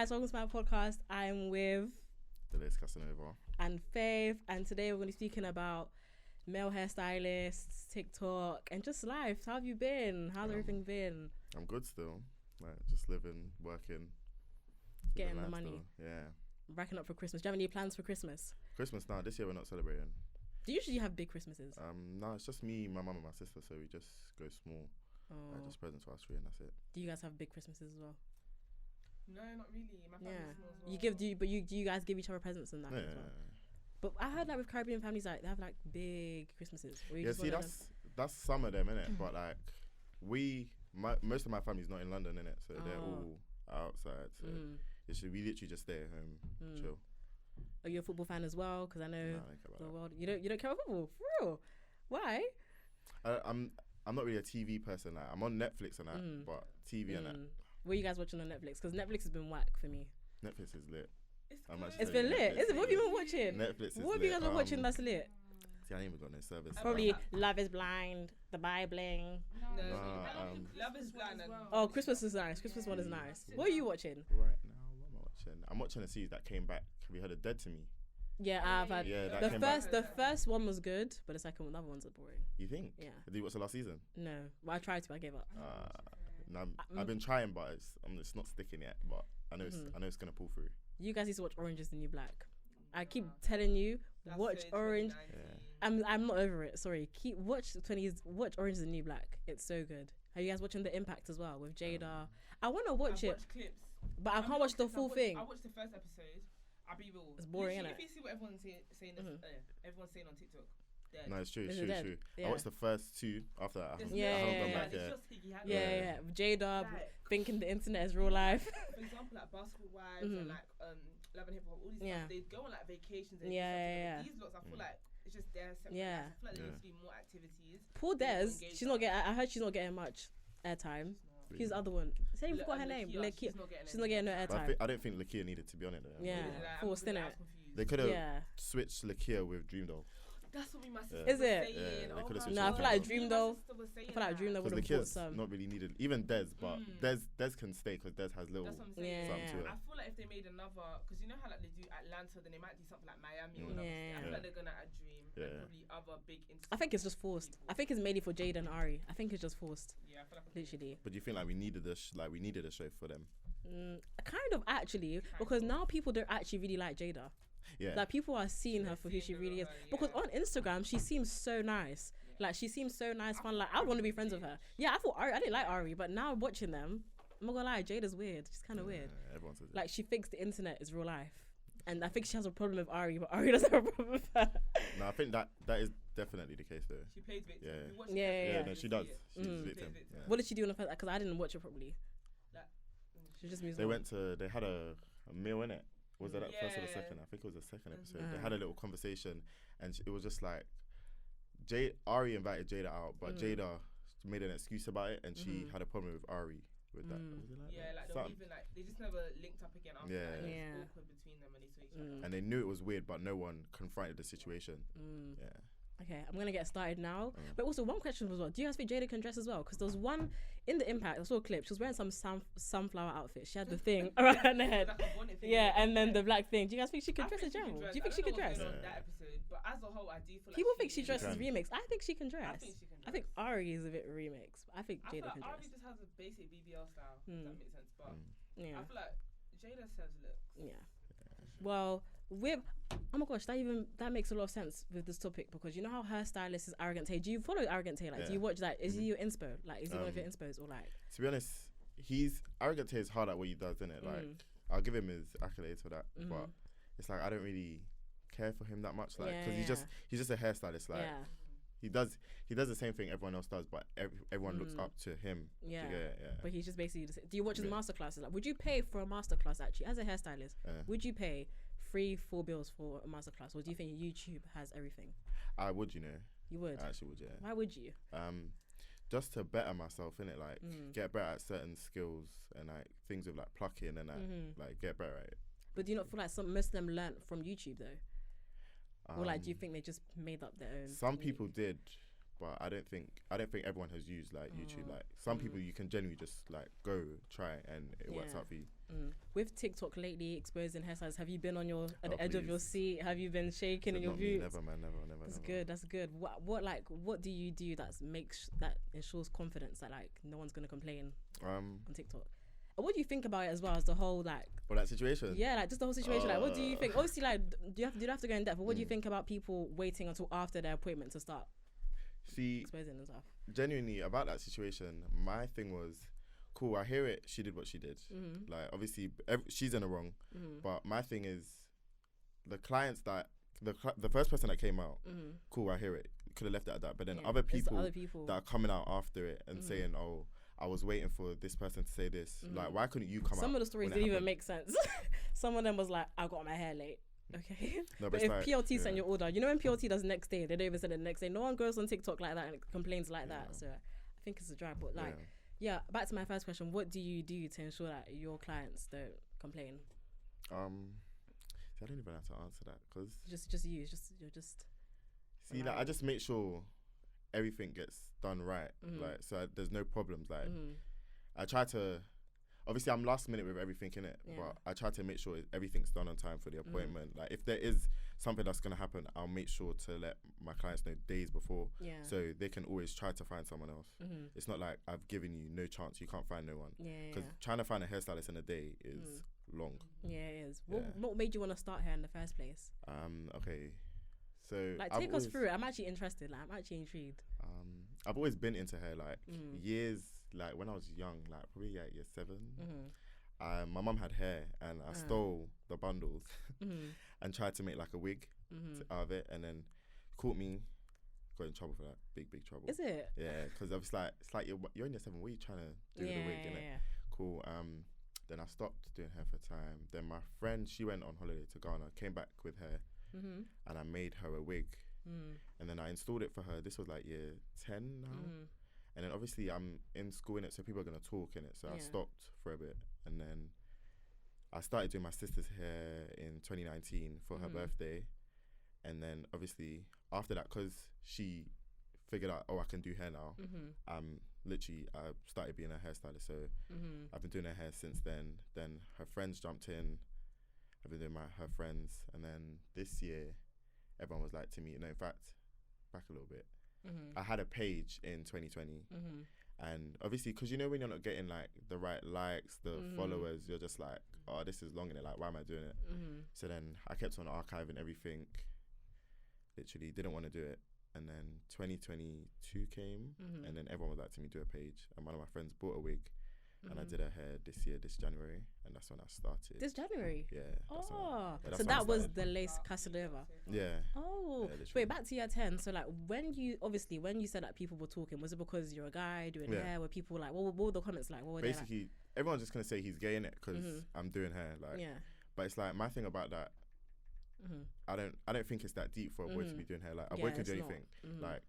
guys, welcome to my podcast. I'm with Thelacecassanova. and Faith, and today we're going to be speaking about male hairstylists, TikTok, and just life. How have you been? How's everything been? I'm good still. Like just living, working, Getting the life money. Still. Yeah. Racking up for Christmas. Do you have any plans for Christmas? Christmas now. This year we're not celebrating. Do you usually have big Christmases? No, it's just me, my mum, and my sister. So we just go small. Just presents for us three, and that's it. Do you guys have big Christmases as well? No, not really. My family's small as well. You give, do you guys give each other presents and that Yeah. as well? But I heard that with Caribbean families, like they have like big Christmases. Or you Yeah. just See, one of that's some of them, innit? But like most of my family's not in London, innit? So they're all outside. So we literally just stay at home, chill. Are you a football fan as well? Because I know Nah, I don't care about the that. world. You don't care about football, for real? Why? I'm not really a TV person. Like I'm on Netflix and that, but TV and that. What are you guys watching on Netflix? Because Netflix has been whack for me. Netflix is lit. It's good. It's been lit. Is it? What have you been watching? Netflix is What have you lit. guys been watching that's lit? See, I ain't even got no service. Probably Love is Blind, The Bibling. No, Love is Blind as well. Oh, Christmas is nice. Christmas one is nice. What are you watching? Right now, what am I watching? I'm watching a series that came back. Have you heard of Dead to Me? Yeah, I've had Yeah, that the came first. back. The first one was good, but the second one, the other ones are boring. You think? Yeah. Did you watch the last season? No, well, I tried to, but I gave up. No, I've been trying, but it's not sticking yet. But I know it's gonna pull through. You guys need to watch Orange is the New Black. I keep telling you, watch Orange. I'm not over it. Sorry, watch Orange is the New Black. It's so good. Are you guys watching The Impact as well with Jada? I want to watch it, Watched clips. but I can't watch the full thing. I watched the first episode. I'll be real. It's boring, Literally, innit? If you see what everyone's saying, everyone's saying on TikTok. Dead. No, it's true. Is It's it true. dead? True. Yeah. I watched the first two. After that, I haven't Yeah, gone yeah, back It's yet. just Higgy Hack. Yeah. Jada Like- thinking the internet is real life. For example, like Basketball Wives and like Love and Hip Hop, all these Yeah. stuff, they go on like vacations and Yeah. These lots, I feel like it's just their separate Yeah. lives. I feel like there needs to be more activities. Poor People Des, engage she's not with getting. I heard she's not getting much airtime. Who's the other one? Say you forgot her name. Lakia. She's not getting no But airtime. I don't think Lakia needed to be on it. Though. Yeah. Forced, innit? They could have Yeah. switched Lakia with Dream Doll. That's what my sister Is was it? saying. Yeah, they could've switched No, I it feel to like Dream Dream Doll. I feel like Dream Doll would Because have bought Lakia's some. not really needed. Even Des, but Des can stay because Des has little. That's what I'm saying. Yeah. something to it. I feel like if they made another, because you know how like they do Atlanta, then they might do something like Miami or another state. I feel Yeah. like they're gonna add Dream Yeah. and probably other big. I think it's just forced. I think it's mainly for Jada and Ari. I think it's just forced. Yeah, I feel like Literally. But do you think like we needed a show for them? Kind of actually, because now people don't actually really like Jada. Yeah. Like people are seeing her for who she really is. Because on Instagram, she seems so nice. Like she seems so nice, fun. Like I want to be friends with her. Yeah, I thought I didn't like Ari, but now watching them, I'm not gonna lie, Jada's weird. She's kind of weird. Everyone says it. Like she thinks the internet is real life, and I think she has a problem with Ari, but Ari doesn't have a problem with her. No, I think that is definitely the case though. she plays victim. Yeah. We watched Yeah, the yeah, Yeah, episode, no, you she see does. it. She's Plays victim. victim. Yeah. What did she do on the first? Because I didn't watch it properly. Like, She just moves They on. they had a meal in it. Was it that first or the Yeah. second? I think it was the second episode. Uh-huh. They had a little conversation, and it was just like, Ari invited Jada out, but Jada made an excuse about it, and she had a problem with Ari with that. Was it like yeah, that? like they were even like they just never linked up again after Yeah. that. It Yeah. was awkward between them when they saw each other. And they knew it was weird, but no one confronted the situation. Yeah. Okay, I'm gonna get started now. But also, one question was, do you guys think Jada can dress as well? Because there was one in the Impact. I saw a clip. She was wearing some sunflower outfit. She had the thing around her head. Like a bonnet thing. Yeah, and then the black thing. Do you guys think she could I dress in think she general? can Do you think she I could don't know dress? what's going on in that episode, but as a whole, I do feel like People think she can. dresses can. remix. I think she can dress. I think she can I think dress. Ari is a bit remix. I think I feel Jada like can Ari dress. just has a basic BBL style. If that makes sense, but Yeah, I feel like Jada says looks. yeah. Well, oh my gosh, that makes a lot of sense with this topic, because you know how her stylist is Arrogant Tay. Do you follow Arrogant Tay? Like, do you watch that? Is he your inspo? Like, is he one of your inspos, or like? To be honest, Arrogant Tay is hard at what he does, isn't it? Like, I'll give him his accolades for that, but it's like I don't really care for him that much, like, because he's just a hairstylist. Like, he does the same thing everyone else does, but everyone looks up to him. Yeah. Yeah. But he's just basically. Do you watch his masterclasses? Like, would you pay for a masterclass actually as a hairstylist? Would you pay 3-4 bills for a masterclass, or do you think YouTube has everything? I would, you know. You would. I actually would, yeah. Why would you? Just to better myself, innit? Like, get better at certain skills and like things with like plucking and like get better at it. But do you not feel like most of them learnt from YouTube though? Or like, do you think they just made up their own? Some people did, but I don't think everyone has used like YouTube. Like some people you can genuinely just like go try and it works out for you. With TikTok lately exposing hairstyles, have you been on at the edge of your seat? Have you been shaking in your boots? Never, man, never. That's good. What do you do that ensures confidence that like no one's gonna complain on TikTok? And what do you think about it as well as the whole like? For that situation? Yeah, like just the whole situation. Like, what do you think? Obviously, like, you don't have to go in depth. But what do you think about people waiting until after their appointment to start exposing and stuff? Genuinely about that situation, my thing was, cool. I hear it. She did what she did. Like, obviously, she's in the wrong. But my thing is, the clients that the first person that came out, cool. I hear it. Could have left it at that. But then other people that are coming out after it and saying, oh, I was waiting for this person to say this. Like, why couldn't you come out? Some of the stories didn't even make sense. Some of them was like, I got my hair late. Okay. No, but if like, PLT sent your order, you know when PLT does next day, they don't even send it the next day. No one goes on TikTok like that and complains like that. So I think it's a drive. But like, back to my first question. What do you do to ensure that your clients don't complain? I don't even have to answer that because you're just. See, like, I just make sure everything gets done right, like, so there's no problems. Like, I try to, obviously I'm last minute with everything in it, but I try to make sure everything's done on time for the appointment. Like, if there is something that's gonna happen, I'll make sure to let my clients know days before, so they can always try to find someone else. It's not like I've given you no chance, you can't find no one. Because trying to find a hairstylist in a day is long. Yeah, it is. What made you want to start here in the first place? Okay. So like, take us through it. I'm actually interested. Like, I'm actually intrigued. I've always been into hair, like years, like when I was young, like probably year 7. My mum had hair, and I stole the bundles and tried to make like a wig out of it, and then caught me, got in trouble for that. Big trouble. Is it? Yeah, because it's like you're in year 7. What are you trying to do with the wig? Yeah. Cool. Then I stopped doing hair for a time. Then my friend, she went on holiday to Ghana, came back with hair. And I made her a wig, and then I installed it for her. This was like year 10 now, and then obviously I'm in school in it, so people are gonna talk in it. So I stopped for a bit, and then I started doing my sister's hair in 2019 for her birthday, and then obviously after that, because she figured out, oh, I can do hair now. I started being a hairstylist, so I've been doing her hair since then. Then her friends jumped in. I've been doing her friends, and then this year, everyone was like to me, in fact, back a little bit, I had a page in 2020, and obviously, because you know when you're not getting like the right likes, the followers, you're just like, oh, this is long in it, like, why am I doing it? So then I kept on archiving everything, literally didn't want to do it, and then 2022 came, and then everyone was like to me, do a page, and one of my friends bought a wig, and I did her hair this January, and that's when I started. This January? Yeah. So that was Thelacecassanova. Yeah. Oh, yeah, wait, back to year 10. So like, when you said that people were talking, was it because you're a guy doing hair? Were people like, what were the comments like? What were basically, they like? Everyone's just gonna say he's gay in it because I'm doing hair, like. Yeah. But it's like, my thing about that, I don't think it's that deep for a boy to be doing hair. Like, a boy can do anything. Like,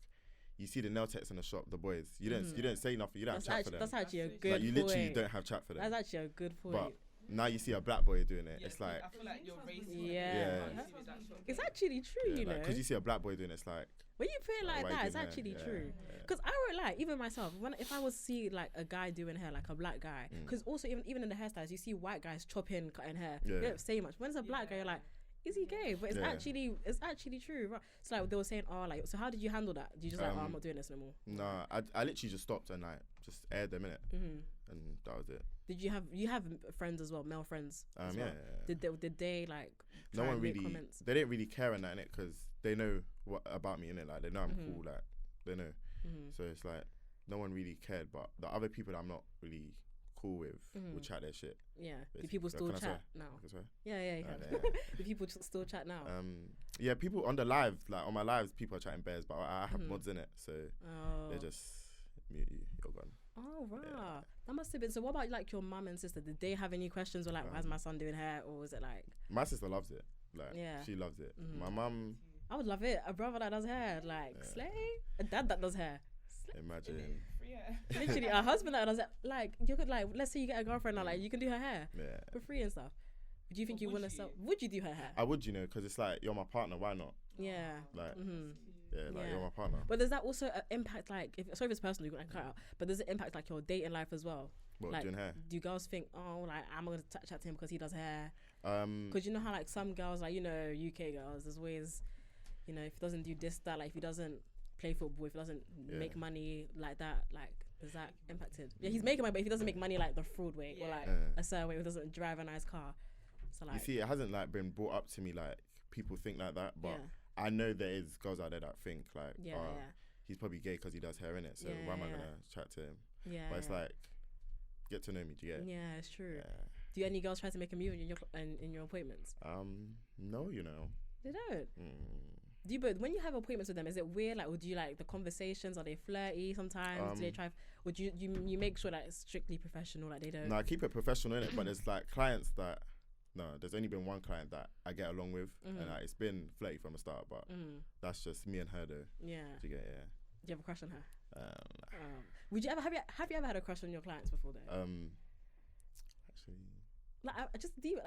you see the nail techs in the shop, the boys. You don't say nothing. You don't have chat for them. That's actually a good point. You literally don't have chat for them. That's actually a good point. But now you see a black boy doing it. It's like, I feel like you're racist. Yeah. It's actually true, you know. Because you see a black boy doing it, it's like, when you put it like that, it's actually true. Because I won't lie, even myself, if I was to see like a guy doing hair, like a black guy, because also even in the hairstyles, you see white guys chopping, cutting hair. You don't say much. When it's a black guy, you're like, is he gay? But it's actually true, right? So like, they were saying, so how did you handle that? Did you just like, I'm not doing this no more? Nah, I literally just stopped and like just aired them in it, and that was it. Did you have friends as well, male friends? As well? Did they like? No one really. Comments? They didn't really care on that in it because they know what about me in it. Like, they know I'm cool. Like, they know. So it's like, no one really cared. But the other people that I'm not really cool with will chat their shit. Yeah. Do people still chat now? Yeah. Do people still chat now? Yeah, people on the live, like on my lives, people are chatting bears, but I have mods in it, so they just mute you. You're gone. Oh, right. Yeah. That must have been. So what about like your mum and sister? Did they have any questions or like, why's my son doing hair? Or was it like? My sister loves it. Like, she loves it. My mum. I would love it. A brother that does hair, like, slay. A dad that does hair. Slay. Imagine. Literally, a husband that does it. Like, you could like, let's say you get a girlfriend now, like, you can do her hair for free and stuff. Do you think you want to sell? Would you do her hair? I would, because it's like, you're my partner. Why not? Yeah. Like, Yeah, like you're my partner. But does that also impact like sorry if it's personal, you can cut out. But does it impact like your dating life as well? What, like, doing hair? Do girls think, oh, like I'm gonna chat to him because he does hair? Because you know how like some girls, like UK girls, there's always, if he doesn't do this, that, like if he doesn't play football, if he doesn't make money like that, like does that impact it? Yeah, he's making money, but if he doesn't make money like the fraud way or like a certain way, if he doesn't drive a nice car, so like you see, it hasn't like been brought up to me like people think like that, but I know there is girls out there that think like, he's probably gay because he does hair, innit? So why am I gonna chat to him? Yeah, but it's like, get to know me, do you get? Yeah, it's true. Yeah. Do any girls try to make a move in your appointments? No, They don't. Do you? But when you have appointments with them, is it weird? Like, would you like the conversations? Are they flirty sometimes? Do they try? Would you make sure that it's strictly professional? Like they don't. No, I keep it professional, innit? But there's like clients that. No, there's only been one client that I get along with, and like, it's been flirty from the start. But that's just me and her, though. Yeah. Do you get? Yeah. Do you have a crush on her? Would you ever have you ever had a crush on your clients before though? Actually, like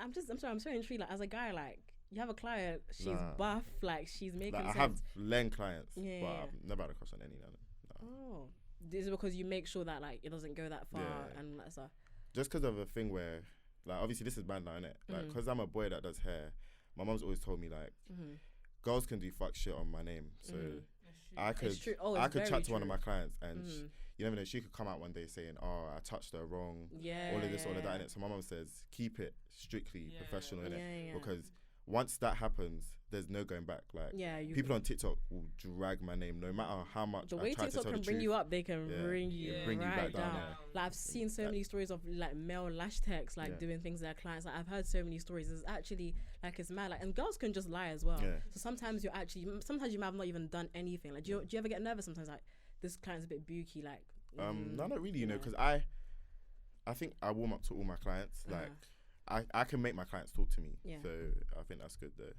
I'm sorry, I'm so intrigued. Like as a guy, like you have a client, she's buff, like she's making like, sense. I have Len clients, but I've never had a crush on any of them. No. Oh, this is because you make sure that like it doesn't go that far and that stuff. Just because of a thing where, like, obviously this is bad now, innit? Like, because I'm a boy that does hair, my mum's always told me like, girls can do fuck shit on my name, so. I could chat to one of my clients and you never know, she could come out one day saying, oh, I touched her wrong, all of this, all of that, innit? So my mum says, keep it strictly professional, innit? Because once that happens, there's no going back. Like, people on TikTok will drag my name no matter how much the way I try TikTok to tell can the bring truth. you up, they can bring you right down. Like I've seen so many stories of like male lash techs like doing things to their clients. Like I've heard so many stories. It's actually like it's mad. Like, and girls can just lie as well. So sometimes you might have not even done anything. Like do you ever get nervous sometimes? Like this client's a bit booky. Like no, not really. Because I think I warm up to all my clients. Like. I can make my clients talk to me, so I think that's good though.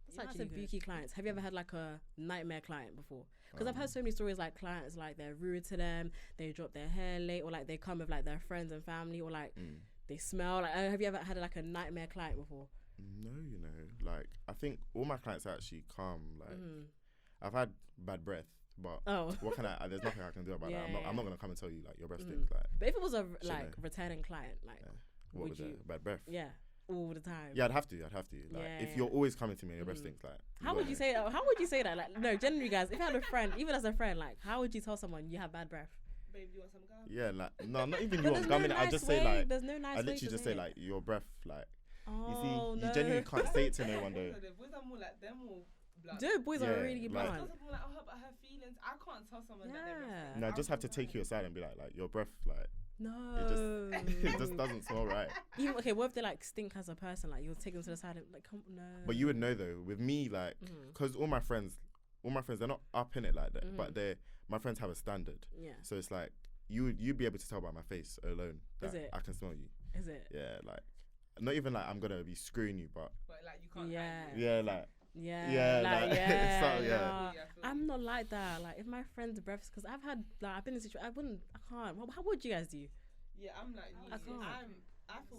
That's actually booky clients. Have you ever had like a nightmare client before? Because I've heard so many stories like clients like they're rude to them, they drop their hair late, or like they come with like their friends and family, or like they smell. Like, have you ever had like a nightmare client before? No, like I think all my clients are actually calm. Like I've had bad breath. But what can I? There's nothing I can do about that. I'm not gonna come and tell you like your breath stinks. Like, but if it was a returning client, like. What was it? Bad breath? Yeah, all the time. Yeah, I'd have to. Like, if you're always coming to me and your breath stinks, like. How would you say that? How would you say that? Like, no, generally, guys, if you had a friend, even as a friend, like, how would you tell someone you have bad breath? Babe, you want some gum? Yeah, like, no, not even you want gum in it. I just say like, there's no nice I literally just say like your breath, like. You see, no. you genuinely can't say it to no one though. The boys are more like them or. Dude, boys are really blunt. Like, I have feelings. I can't tell someone that they're breath. No, I just have to take you aside and be like your breath, like. No, it just doesn't smell right. Even what if they like stink as a person? Like you'll take them to the side and like, come no. But you would know though. With me, like, because all my friends, they're not up in it like that. But my friends have a standard. Yeah. So it's like you'd be able to tell by my face alone that I can smell you. Is it? Yeah, like not even like I'm gonna be screwing you, but like you can't. Like. Yeah, I'm not like that. Like if my friend's breaths, because I've been in a situation. I can't. How would you guys do? Yeah, I'm like you. I feel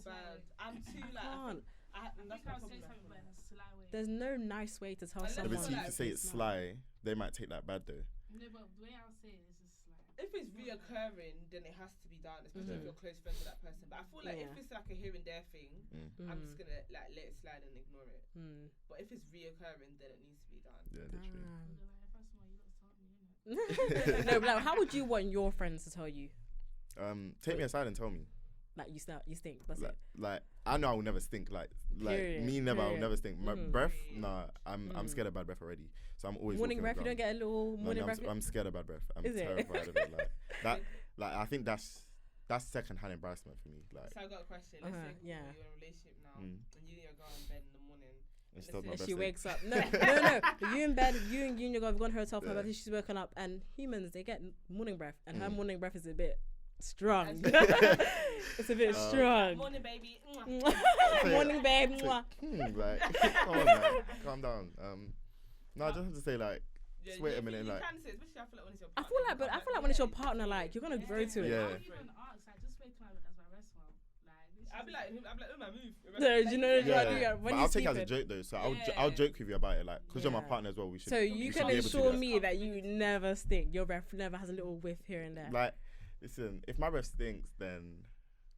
bad. I'm too like. That's my problem. There's no nice way to tell someone. But see, if you say it's sly, they might take that bad though. No, but the way I'll say it is just sly. If it's reoccurring, then it has to be done, especially if you're close friends with that person. But I feel like if it's like a here and there thing, I'm just gonna like let it slide and ignore it. But if it's reoccurring, then it needs to be done. Yeah, literally. No, but like, how would you want your friends to tell you? Take me aside and tell me. Like you stink. That's like, it. Like I know I will never stink. Like me never. I will never stink. My breath, nah. I'm scared of bad breath already. So I'm always morning breath. You don't get a little morning breath. I'm scared of bad breath. I'm terrified of it. Like that. Like I think that's secondhand embarrassment for me. Like. So I got a question. Let's say you're in a relationship now, and you need to go in bed in the morning. And she wakes up. No. You in bed. You and your girl have gone to herself. Her she's woken up, and humans they get morning breath, and her morning breath is a bit strong. It's a bit strong. Morning, baby. Morning, babe. Like, come on, man. Calm down. No, I just have to say like. Just wait a minute, like. Can say, especially I feel like when it's your partner. I feel like when it's your partner, like you're gonna grow to it. Yeah. I don't even ask. Like, just wake up. That's my rest well. Like, I'll be like, oh my move. No, you know, but I'll take it as a joke though. So I'll joke with you about it, like, because you're my partner as well. We should. So you can assure me that you never stink. Your breath never has a little whiff here and there. Like, listen, if my breath stinks, then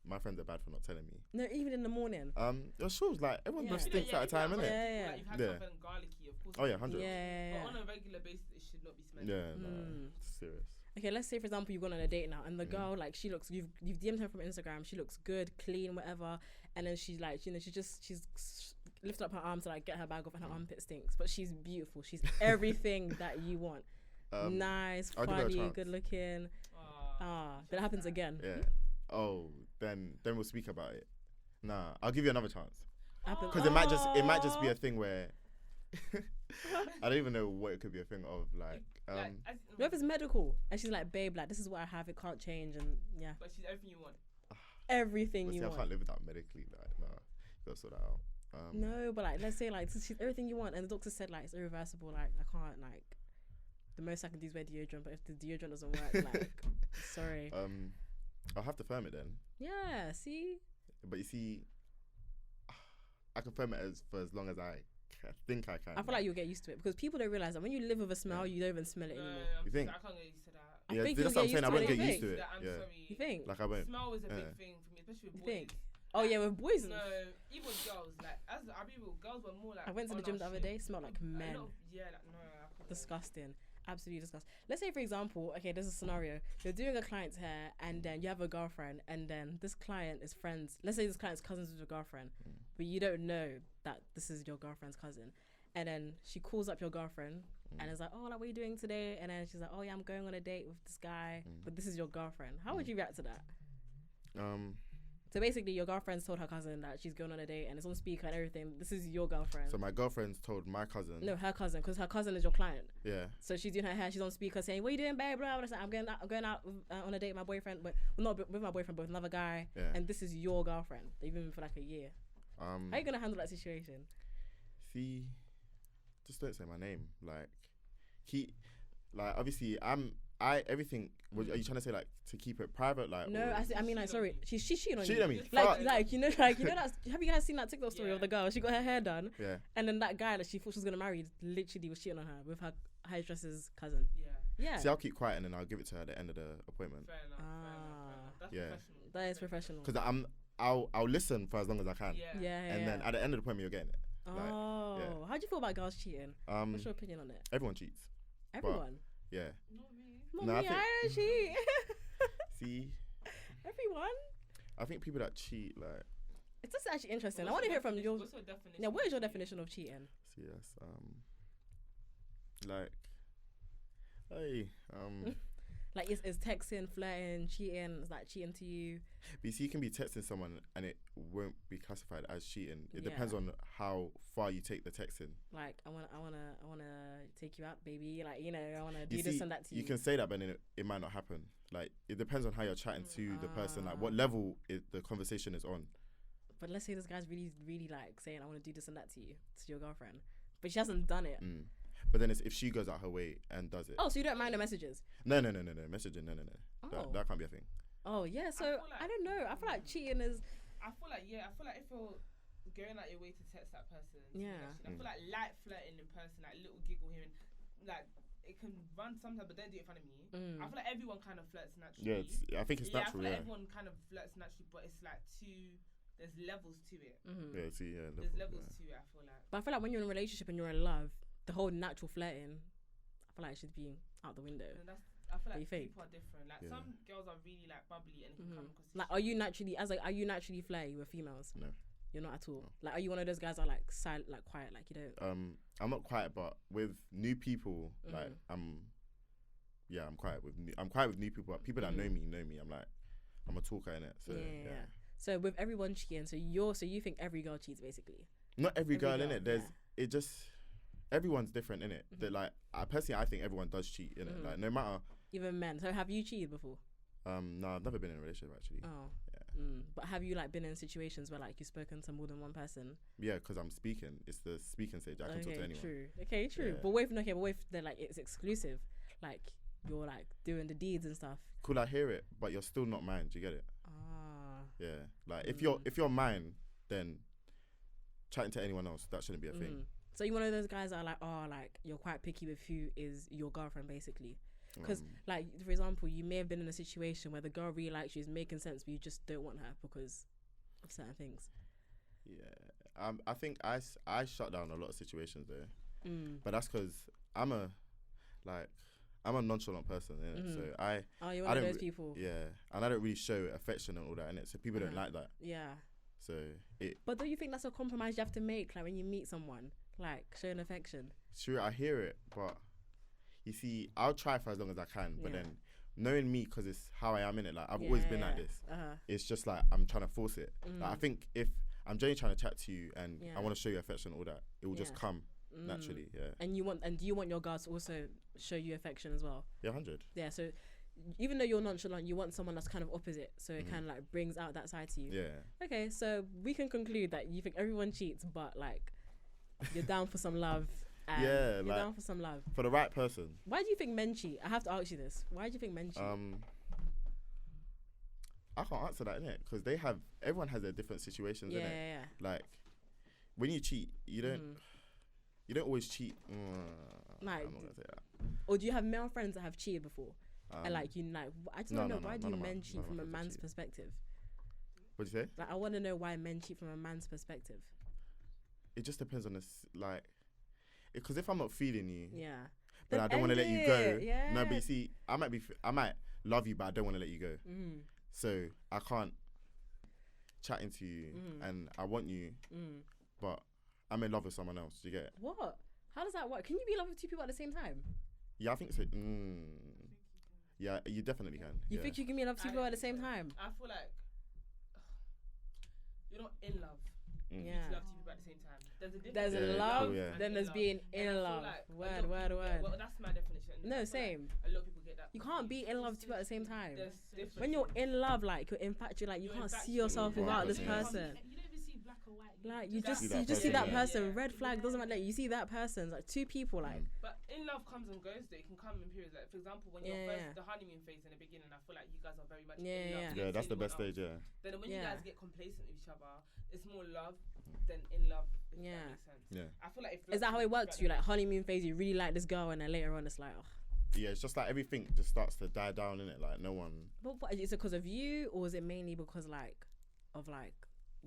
my friends are bad for not telling me. No, even in the morning. Your shoes, like, everyone's breath stinks at a time, innit? Yeah. Like, you have something garlicky, of course. Oh yeah, 100. Yeah. But on a regular basis, it should not be smelling. Yeah, no, serious. Okay, let's say for example you've gone on a date now, and the girl, like, she looks, you've DM'd her from Instagram, she looks good, clean, whatever, and then she's like, you know, she's lifted up her arm to like get her bag off, and her armpit stinks, but she's beautiful, she's everything that you want. Nice, funny, good looking. That happens again. Yeah. Oh, then we'll speak about it. Nah, I'll give you another chance. Because it might just be a thing where I don't even know what it could be a thing of, like. What if it's medical and she's like, babe, like, this is what I have, it can't change, and yeah. But she's everything you want. Everything you want. I can't live without medically, like, nah, you gotta sort that out. No, but like, let's say like she's everything you want, and the doctor said like it's irreversible, like I can't, like, the most I can do is wear deodorant, but if the deodorant doesn't work, like, sorry. I'll have to firm it then. Yeah, see. But you see, I can firm it for as long as I think I can. I feel like you'll get used to it, because people don't realize that when you live with a smell, you don't even smell it anymore. You think? I can't get used to that. I think that's what I'm saying. I won't get used to it. I'm sorry. You think? Like, I won't. Smell is a big thing for me, especially with boys. Think? Oh yeah, with boys. No, even girls. Like, as I'll be real, girls were more like. I went to the gym the other day. Smelled like men. No. Disgusting. Absolutely disgusting. Let's say, for example, okay, there's a scenario. You're doing a client's hair, and then you have a girlfriend, and then this client is friends. Let's say this client's cousins with your girlfriend, but you don't know that this is your girlfriend's cousin. And then she calls up your girlfriend and is like, oh, like, what are you doing today? And then she's like, oh yeah, I'm going on a date with this guy, but this is your girlfriend. How would you react to that? So basically, your girlfriend's told her cousin that she's going on a date, and it's on speaker and everything. This is your girlfriend. So my girlfriend's told my cousin. No, her cousin, because her cousin is your client. Yeah. So she's doing her hair. She's on speaker saying, "What are you doing, babe?" Blah, blah, blah. I'm going out on a date with my boyfriend, but not with my boyfriend, but with another guy. Yeah. And this is your girlfriend. They've been for like a year. How are you gonna handle that situation? See, just don't say my name. Like, obviously, everything. Are you trying to say like to keep it private? Like, no, I mean, like, sorry, she's cheating on you. Cheating on me. Like you know that. Have you guys seen that TikTok story of the girl? She got her hair done. Yeah. And then that guy that she thought she was gonna marry literally was cheating on her with her hairdresser's cousin. Yeah. See, I'll keep quiet and then I'll give it to her at the end of the appointment. Fair enough. That's professional. That is professional. Because I'll listen for as long as I can. Yeah. And then at the end of the appointment, you're getting it. How do you feel about girls cheating? What's your opinion on it? Everyone cheats. Everyone. Yeah. Not me. I don't cheat. See. Everyone. I think people that cheat, like. It's just actually interesting. I want to hear from yours. Yeah, what is your definition of cheating? See, yes. Like. Hey. Like, is texting, flirting, cheating? Is that cheating to you? But you see, you can be texting someone and it won't be classified as cheating. It depends on how far you take the texting. Like, I wanna take you out, baby. Like, you know, I wanna do this and that to you. You can say that, but then it might not happen. Like, it depends on how you're chatting to the person. Like, what level the conversation is on. But let's say this guy's really, really like saying, I want to do this and that to you, to your girlfriend, but she hasn't done it. But then it's if she goes out her way and does it. Oh, so you don't mind the messages? No. Messaging, no. Oh. That can't be a thing. Oh, yeah. So, I don't know. I feel like cheating is... I feel like if you're going out your way to text that person... Yeah. I feel like light flirting in person, like little giggle here, and like, it can run sometimes, but don't do it in front of me. I feel like everyone kind of flirts naturally. Yeah, I think it's natural, I feel like everyone kind of flirts naturally, but it's like there's levels to it. There's levels to it, I feel like. But I feel like when you're in a relationship and you're in love, the whole natural flirting, I feel like it should be out the window. I feel like people are different. Like, some girls are really like bubbly and it can come across. Like, are you naturally flirty with females? No. You're not at all. No. Like, are you one of those guys that are like silent, like quiet, like you don't? I'm not quiet, but with new people, like I'm quiet with new people. But people that know me. I'm a talker in it. So yeah. So with everyone cheating, so you think every girl cheats basically? Not every girl in it. It just. Everyone's different, innit? That, like, I think everyone does cheat, innit? Like, no matter... Even men. So have you cheated before? No, I've never been in a relationship, actually. Oh. Yeah. But have you, like, been in situations where, like, you've spoken to more than one person? Yeah, because I'm speaking. It's the speaking stage. I can talk to anyone. True. Okay, true. Yeah. But what if they're, like, it's exclusive? Like, you're, like, doing the deeds and stuff. Cool, I hear it, but you're still not mine. Do you get it? Yeah. Like if you're mine, then chatting to anyone else, that shouldn't be a thing. So you're one of those guys that are like, oh, like you're quite picky with who is your girlfriend, basically. Because, like, for example, you may have been in a situation where the girl really likes you, is making sense, but you just don't want her because of certain things. Yeah. I think I shut down a lot of situations there. But that's because I'm a nonchalant person, innit? So you're one of those people. Yeah. And I don't really show affection and all that, innit? So people don't like that. Yeah. So But don't you think that's a compromise you have to make, like when you meet someone, like showing affection? Sure, I hear it, but you see, I'll try for as long as I can. But then, knowing me, because it's how I am in it, like I've always been like this. It's just like I'm trying to force it. Like, I think if I'm genuinely trying to chat to you and I want to show you affection, all that, it will just come naturally. Yeah. And do you want your girls to also show you affection as well? Yeah, 100. Yeah. So even though you're nonchalant, you want someone that's kind of opposite, so it kind of like brings out that side to you. Yeah. Okay, so we can conclude that you think everyone cheats, but like you're down for some love. Yeah, you're like, down for some love for the right person. Why do you think men cheat? I have to ask you this. Why do you think men cheat? I can't answer that, innit? Because everyone has their different situations, innit? Yeah. Like when you cheat, you don't always cheat. Like, I'm not gonna say that. Or do you have male friends that have cheated before? And like I just want to know, why do men cheat from a man's perspective? What'd you say? Like, I want to know why men cheat from a man's perspective. It just depends on this, like, because if I'm not feeling you, then I don't want to let you go. Yeah. No, but you see, I might love you, but I don't want to let you go. So I can't chat into you, and I want you, but I'm in love with someone else. Do you get it? What? How does that work? Can you be in love with two people at the same time? Yeah, I think so. Yeah, you definitely can. You think you can be in love with two people at the same time? I feel like you're not in love. You love two people at the same time. There's a difference. There's love, cool, then there's being in love. Like Word. Well, that's my definition. No, same. Like a lot of people get that. You can't be in love with two people at the same time. There's When you're in love, like you're infatuated, like you can't see yourself without this person. You don't even see black or white. Like you just see see that that person. Red flag doesn't matter. You see that person. Like two people. Like. But in love comes and goes. Though it can come in periods. Like for example, when you're first the honeymoon phase in the beginning, I feel like you guys are very much in love. Yeah, that's the best stage. Yeah. Then when you guys get complacent with each other, it's more love than in love. If that makes sense. Yeah. I feel like is that how it works? You like honeymoon phase. You really like this girl, and then later on, it's like. Oh. Yeah, it's just like everything just starts to die down in it. Like no one. But what, is it because of you, or is it mainly because of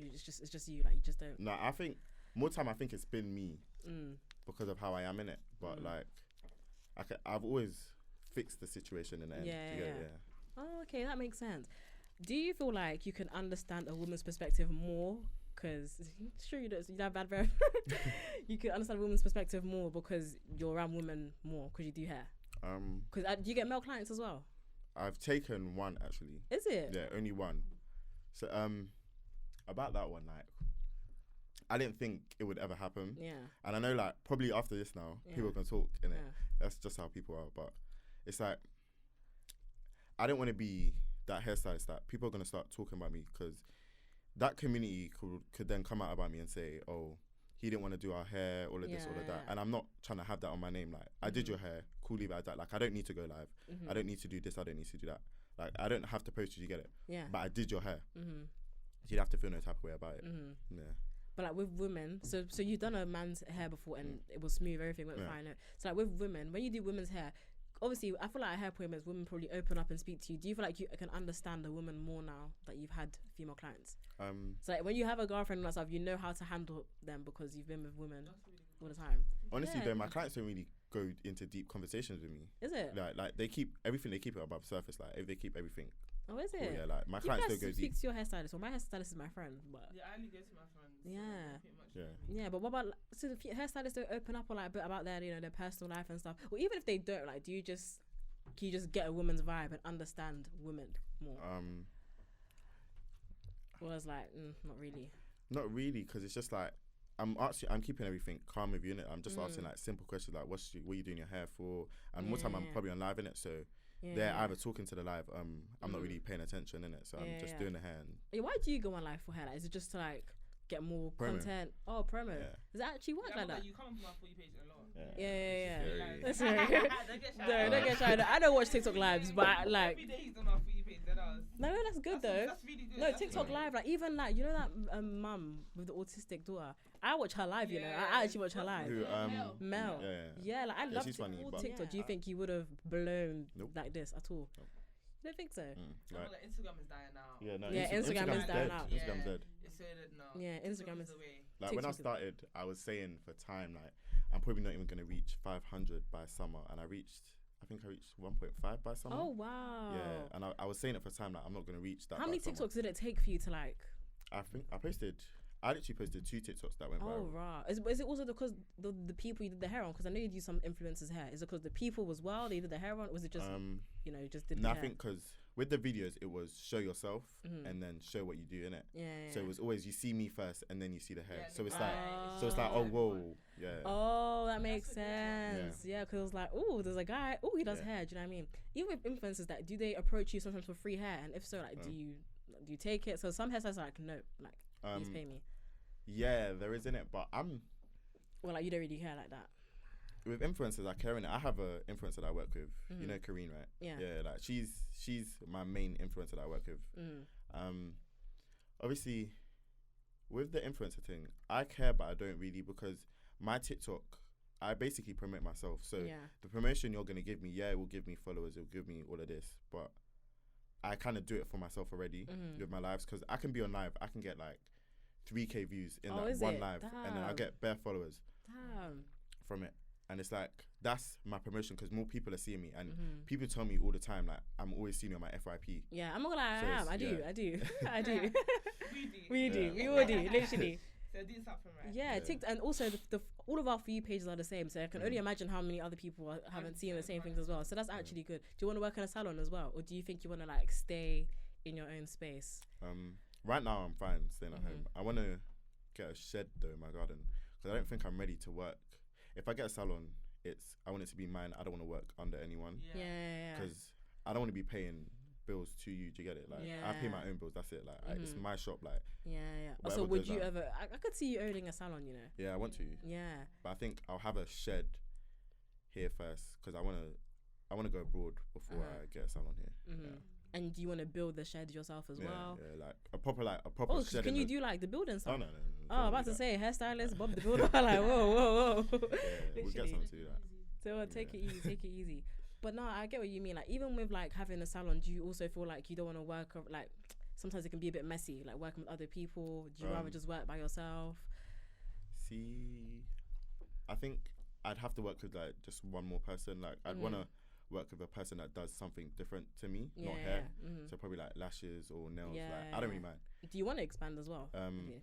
it's just you? Like you just don't. No, I think more time. I think it's been me because of how I am in it. But like, I've always fixed the situation in the end. Yeah. Oh, okay, that makes sense. Do you feel like you can understand a woman's perspective more? Because sure you have bad breath. You can understand a woman's perspective more because you're around women more because you do hair. Because do you get male clients as well? I've taken one actually. Is it? Yeah, only one. So about that one, like I didn't think it would ever happen. Yeah. And I know like probably after this now, people can talk in it. That's just how people are. But it's like I don't want to be that hairstylist that people are gonna start talking about me because that community could then come out about me and say, oh, he didn't want to do our hair, all of this, all of that. And I'm not trying to have that on my name. Like, I did your hair, cool, leave it at that. Like, I don't need to go live. I don't need to do this, I don't need to do that. Like, I don't have to post you, you get it? Yeah. But I did your hair. You'd have to feel no type of way about it. Yeah. But like with women, so you've done a man's hair before and it was smooth, everything went fine. So like with women, when you do women's hair, obviously I feel like at hair appointments, women probably open up and speak to you. Do you feel like you can understand a woman more now that you've had female clients? So like when you have a girlfriend and stuff, you know how to handle them because you've been with women all the time. Honestly though, my clients don't really go into deep conversations with me. Is it? Like they keep everything, they keep it above surface. Like if they keep everything. Oh, is it? Well, yeah, like my clients don't go deep. You speak to your hairstylist. Well, my hairstylist is my friend, but yeah, I only go to my friends. Yeah, but what about so the hairstylists don't open up or like a bit about their their personal life and stuff? Or even if they don't, like, can you just get a woman's vibe and understand women more? Well, it's like not really. Not really, because it's just like I'm keeping everything calm with you, innit? I'm just asking like simple questions like what are you doing your hair for? And more time I'm probably on live, innit? So they're either talking to the live, I'm not really paying attention, innit? So I'm just doing the hair. And why do you go on live for hair? Like, is it just to like get more content? Oh, promo. Does that actually work like that? You come on my For You page a lot. Yeah. That's right. Don't get shy. I don't watch TikTok lives, but like. Every day he's on our For You page. That was. No, that's good though. That's really good. No, That's TikTok really live, like even like you know that mum with the autistic daughter. I watch her live. You know, I actually watch her live. Who, Mel. Yeah. Like I love she's funny, but TikTok. Do you think you would have blown Nope. like this at all? Nope. You don't think so? Like Instagram is dying out. Yeah, no. Yeah, Instagram is dying out. Instagram's dead. It's so dead now. Yeah, Instagram is. the way. Like when I started, I was saying for time, like I'm probably not even gonna reach 500 by summer, and I think I reached 1.5 by summer. Oh wow. Yeah, and I was saying it for time, like I'm not gonna reach that. How many by TikToks summer. did it take for you to like? I think I literally posted 2 TikToks that went viral. Oh right. Is it also because the people you did the hair on? Because I know you do some influencers' hair. Is it because the people was wild? They did the hair on, or was it just you just did? No, the I hair? think because with the videos it was show yourself and then show what you do in it. Yeah. So it was always you see me first and then you see the hair. Yeah, so it's right. like oh whoa yeah. Oh, that makes That's sense. Yeah, because it was like, oh, there's a guy. Oh, he does hair. Do you know what I mean? Even with influencers, that do they approach you sometimes for free hair? And if so, like, do you take it? So some hairstylists are like, no, like, please pay me. Yeah, there is in it, but Well, like you don't really care like that. with influencers, I care in it. I have a influencer that I work with. You know Kareen, right? Yeah. Yeah, like she's my main influencer that I work with. Obviously, with the influencer thing, I care, but I don't really because my TikTok, I basically promote myself. So the promotion you're gonna give me, it will give me followers, it will give me all of this, but I kind of do it for myself already with my lives because I can be on live, I can get like 3K views in that one live, and then I get bare followers from it. And it's like, that's my promotion because more people are seeing me. And people tell me all the time, like, I'm always seeing you on my FYP. Yeah, I'm not gonna lie, I do. I do. We do. Yeah. We all do, literally. So doing something right. Yeah, and also the all of our For You pages are the same. So I can only imagine how many other people haven't seen the same things as well. So that's actually good. Do you want to work in a salon as well? Or do you think you want to like stay in your own space? Right now, I'm fine staying at home. I want to get a shed though in my garden because I don't think I'm ready to work. If I get a salon, I want it to be mine. I don't want to work under anyone. Yeah. Because I don't want to be paying bills to you. Do you get it? Like I pay my own bills. That's it. Like it's my shop. Like So would you ever? I could see you owning a salon. You know. Yeah, I want to. Yeah. But I think I'll have a shed here first because I want to go abroad before I get a salon here. Yeah. And do you want to build the shed yourself as well? Yeah, like a proper Oh, shed. can you do like the building stuff? Oh no. Oh, I'm about to say hairstylist Bob the Builder. Like whoa. Yeah, we'll get someone to do that. So take it easy. But no, I get what you mean. Like even with like having a salon, do you also feel like you don't want to work like sometimes it can be a bit messy, like working with other people? Do you rather just work by yourself? See, I think I'd have to work with like just one more person. Like I'd want to work with a person that does something different to me, not hair. So probably like lashes or nails. Like I don't really mind. Do you want to expand as well? Anything?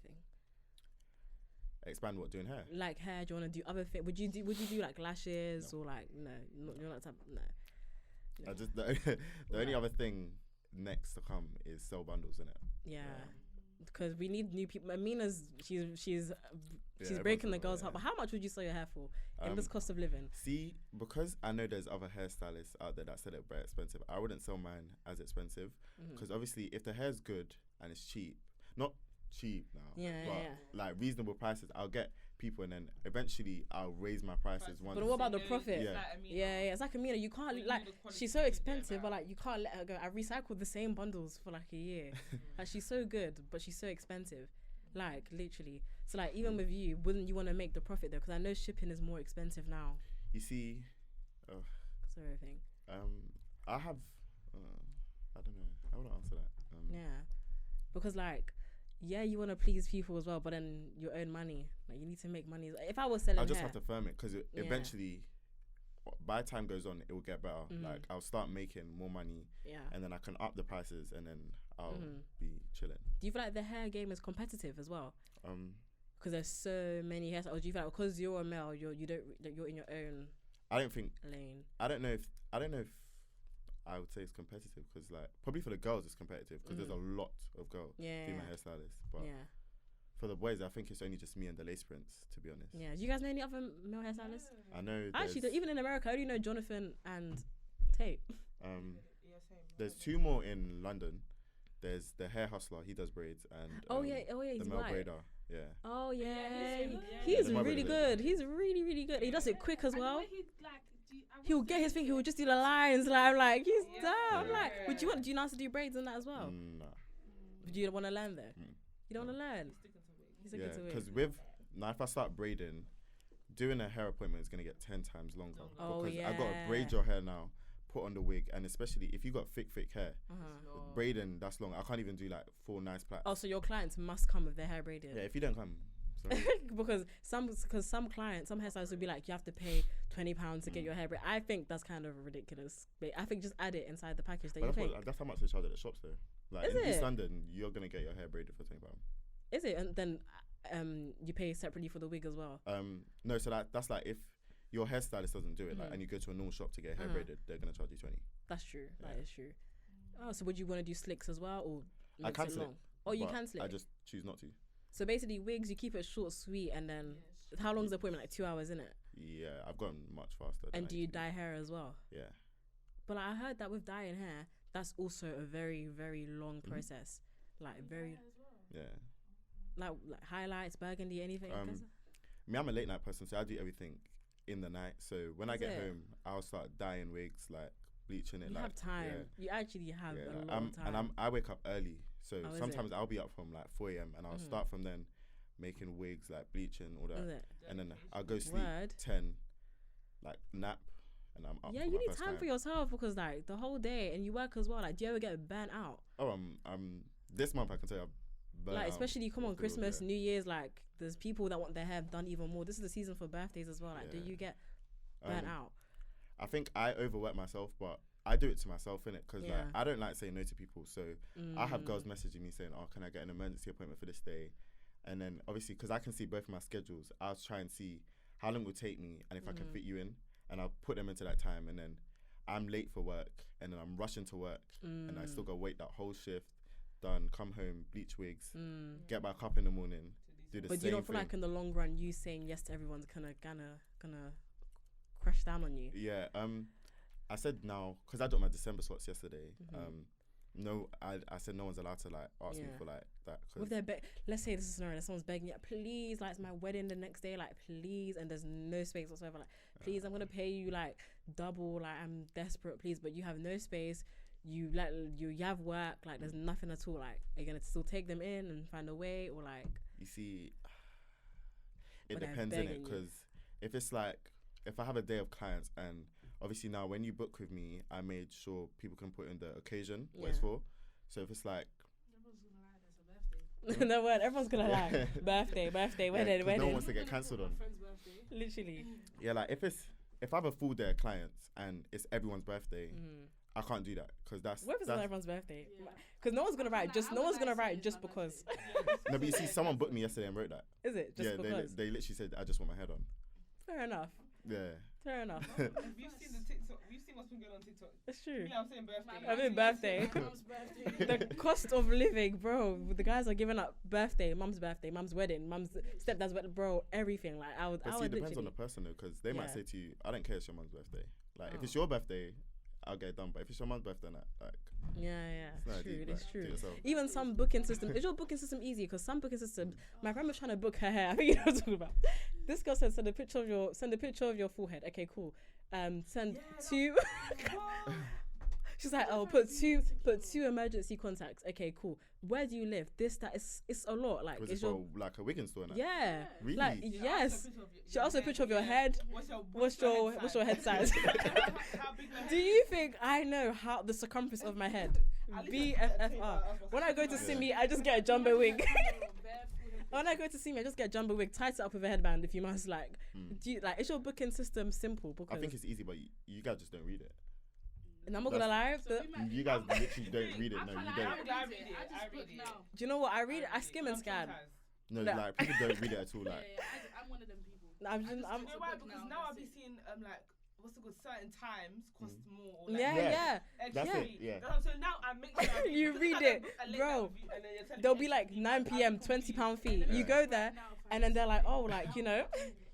Expand what? Doing hair? Like hair? Do you want to do other things? Would you do like lashes or like you're not type no. I just the only other thing next to come is sell bundles in it. Yeah. Because we need new people. Amina's she's breaking the girls' heart. But how much would you sell your hair for in this cost of living? See, because I know there's other hairstylists out there that sell it very expensive, I wouldn't sell mine as expensive. Because obviously, if the hair's good and it's cheap, not cheap now, but like reasonable prices, I'll get people, and then eventually I'll raise my prices once. But what about the profit? Yeah. It's like Amina. You can't like she's so expensive, but like you can't let her go. I recycled the same bundles for like a year. Like she's so good, but she's so expensive, like literally. So like even with you, wouldn't you want to make the profit though? Because I know shipping is more expensive now. You see, sorry, everything. I have, I don't know. I want to answer that. Because like. Yeah, you want to please people as well, but then your own money. Like you need to make money. If I was selling I just hair, have to firm it because eventually, by the time goes on, it will get better. Like I'll start making more money, and then I can up the prices, and then I'll be chilling. Do you feel like the hair game is competitive as well? Because there's so many hairstyles. Or do you feel like because you're a male, you're in your own? I don't think lane. I don't know if I would say it's competitive because like probably for the girls it's competitive because there's a lot of female hairstylists, but for the boys I think it's only just me and Thelacecassanova, to be honest. Do you guys know any other male hairstylists? I know actually even in America I only know Jonathan and Tate. There's 2 more in London. There's the hair hustler, he does braids, and he's the male white. braider. He's really good. He's really good. He does it quick as well. He'll get his thing. He will just do the lines. Like, I'm like, he's dumb. I'm like, do you know how to do braids and that as well? No. Do you want to learn though? You don't want to learn. He's sticking to because if I start braiding, doing a hair appointment is gonna get 10 times longer. Because I gotta braid your hair now, put on the wig, and especially if you got thick hair, braiding that's long. I can't even do like 4 nice plaits. Oh, so your clients must come with their hair braided? Yeah, if you don't come. because some clients, some hairstylists would be like, you have to pay £20 to get your hair braided. I think that's kind of ridiculous. But I think just add it inside the package that that's how much they charge at the shops though. Like in East London, you're gonna get your hair braided for £20. Is it? And then you pay separately for the wig as well? No, so that's like if your hairstylist doesn't do it, like, and you go to a normal shop to get hair braided, they're gonna charge you 20. That's true. Yeah. That is true. Oh, so would you want to do slicks as well, or I can slick? Oh, you can slick. I just choose not to. So basically, wigs you keep it short, sweet, and then how long is the appointment? Like 2 hours, isn't it? Yeah, I've gotten much faster. And do you dye hair as well? Yeah. But I heard that with dyeing hair, that's also a very, very long process. Like very. Yeah. Like highlights, burgundy, anything. Me, I'm a late night person, so I do everything in the night. So when I get home, I'll start dyeing wigs, like bleaching it. You have time. Yeah. You actually have a lot of time. And I wake up early, so sometimes I'll be up from like 4 a.m. and I'll start from then making wigs, like bleaching, all that, and then I'll go sleep 10, like nap, and I'm up. Yeah, you need time for yourself because like the whole day, and you work as well. Like, do you ever get burnt out? Oh, I'm this month I can tell you. Like, especially come on Christmas, New Year's, like there's people that want their hair done even more. This is the season for birthdays as well. Like, do you get burnt out? I think I overwork myself, but I do it to myself, innit? Because like I don't like saying no to people. So I have girls messaging me saying, "Oh, can I get an emergency appointment for this day?" And then obviously, because I can see both of my schedules, I'll try and see how long it will take me and if I can fit you in, and I'll put them into that time. And then I'm late for work, and then I'm rushing to work, and I still got to wait that whole shift. Done, come home, bleach wigs, get back up in the morning, do the same thing. But you don't feel like in the long run, you saying yes to everyone's gonna crash down on you? Yeah. I said now because I got my December slots yesterday. No, I said no one's allowed to like ask me for like that. With their let's say this is a scenario, someone's begging you, please, like it's my wedding the next day, like please, and there's no space whatsoever. Like please, I'm gonna pay you like double. Like I'm desperate, please, but you have no space. You have work, like there's nothing at all. Like, are you gonna still take them in and find a way, or like? You see, it depends on it, because if it's like if I have a day of clients, and obviously now when you book with me, I made sure people can put in the occasion what it's for. So if it's like, everyone's gonna lie, everyone's gonna lie. Birthday, wedding. No one wants to get cancelled on. Literally. Yeah, like if I have a full day of clients and it's everyone's birthday. I can't do that because that's. What if it's not everyone's birthday? Because no one's gonna write just because. No, but you see, someone booked me yesterday and wrote that. Is it just because? They literally said, "I just want my head on." Fair enough. Yeah. Fair enough. Have you seen the TikTok? Have you seen what's been going on TikTok? It's true. Yeah, I'm saying birthday. I mean birthday. The cost of living, bro. The guys are giving up birthday, mum's wedding, mum's stepdad's wedding, bro. Everything. Like I would. It depends on the person though, because they might say to you, "I don't care if it's your mum's birthday." Like if it's your birthday, I'll get it done. But if it's your mum's birthday, like it's true. Even some booking systems. Is your booking system easy? Because some booking systems, my friend was trying to book her hair. I think you know what I'm talking about. This girl said, send a picture of your forehead. Okay, cool. Send two. She's like, oh, put two emergency contacts. Okay, cool. Where do you live? It's a lot. Like, was it for like a wigging store? Now? Yeah. Really? Like, yes. She asked a picture of your head. What's your head size? Do you think I know how the circumference of my head? BFFR. When I go to Simi, I just get a jumbo wig. When I go to Simi, I just get a jumbo wig, tied it up with a headband. If you must, like, is your booking system simple? Because I think it's easy, but you guys just don't read it. And I'm not gonna lie, you guys literally don't read it. No, you don't. I read it. Do you know what I read? I skim and scan. No, like people don't read it at all. Like I'm one of them people. I'm you know why? Because now I'll be seeing like what's it called? Certain times cost more. Or like yeah. That's it. Yeah. So now I make sure you read it, bro. There'll be like 9 p.m. £20 fee. You go there, and then they're like, oh, like you know.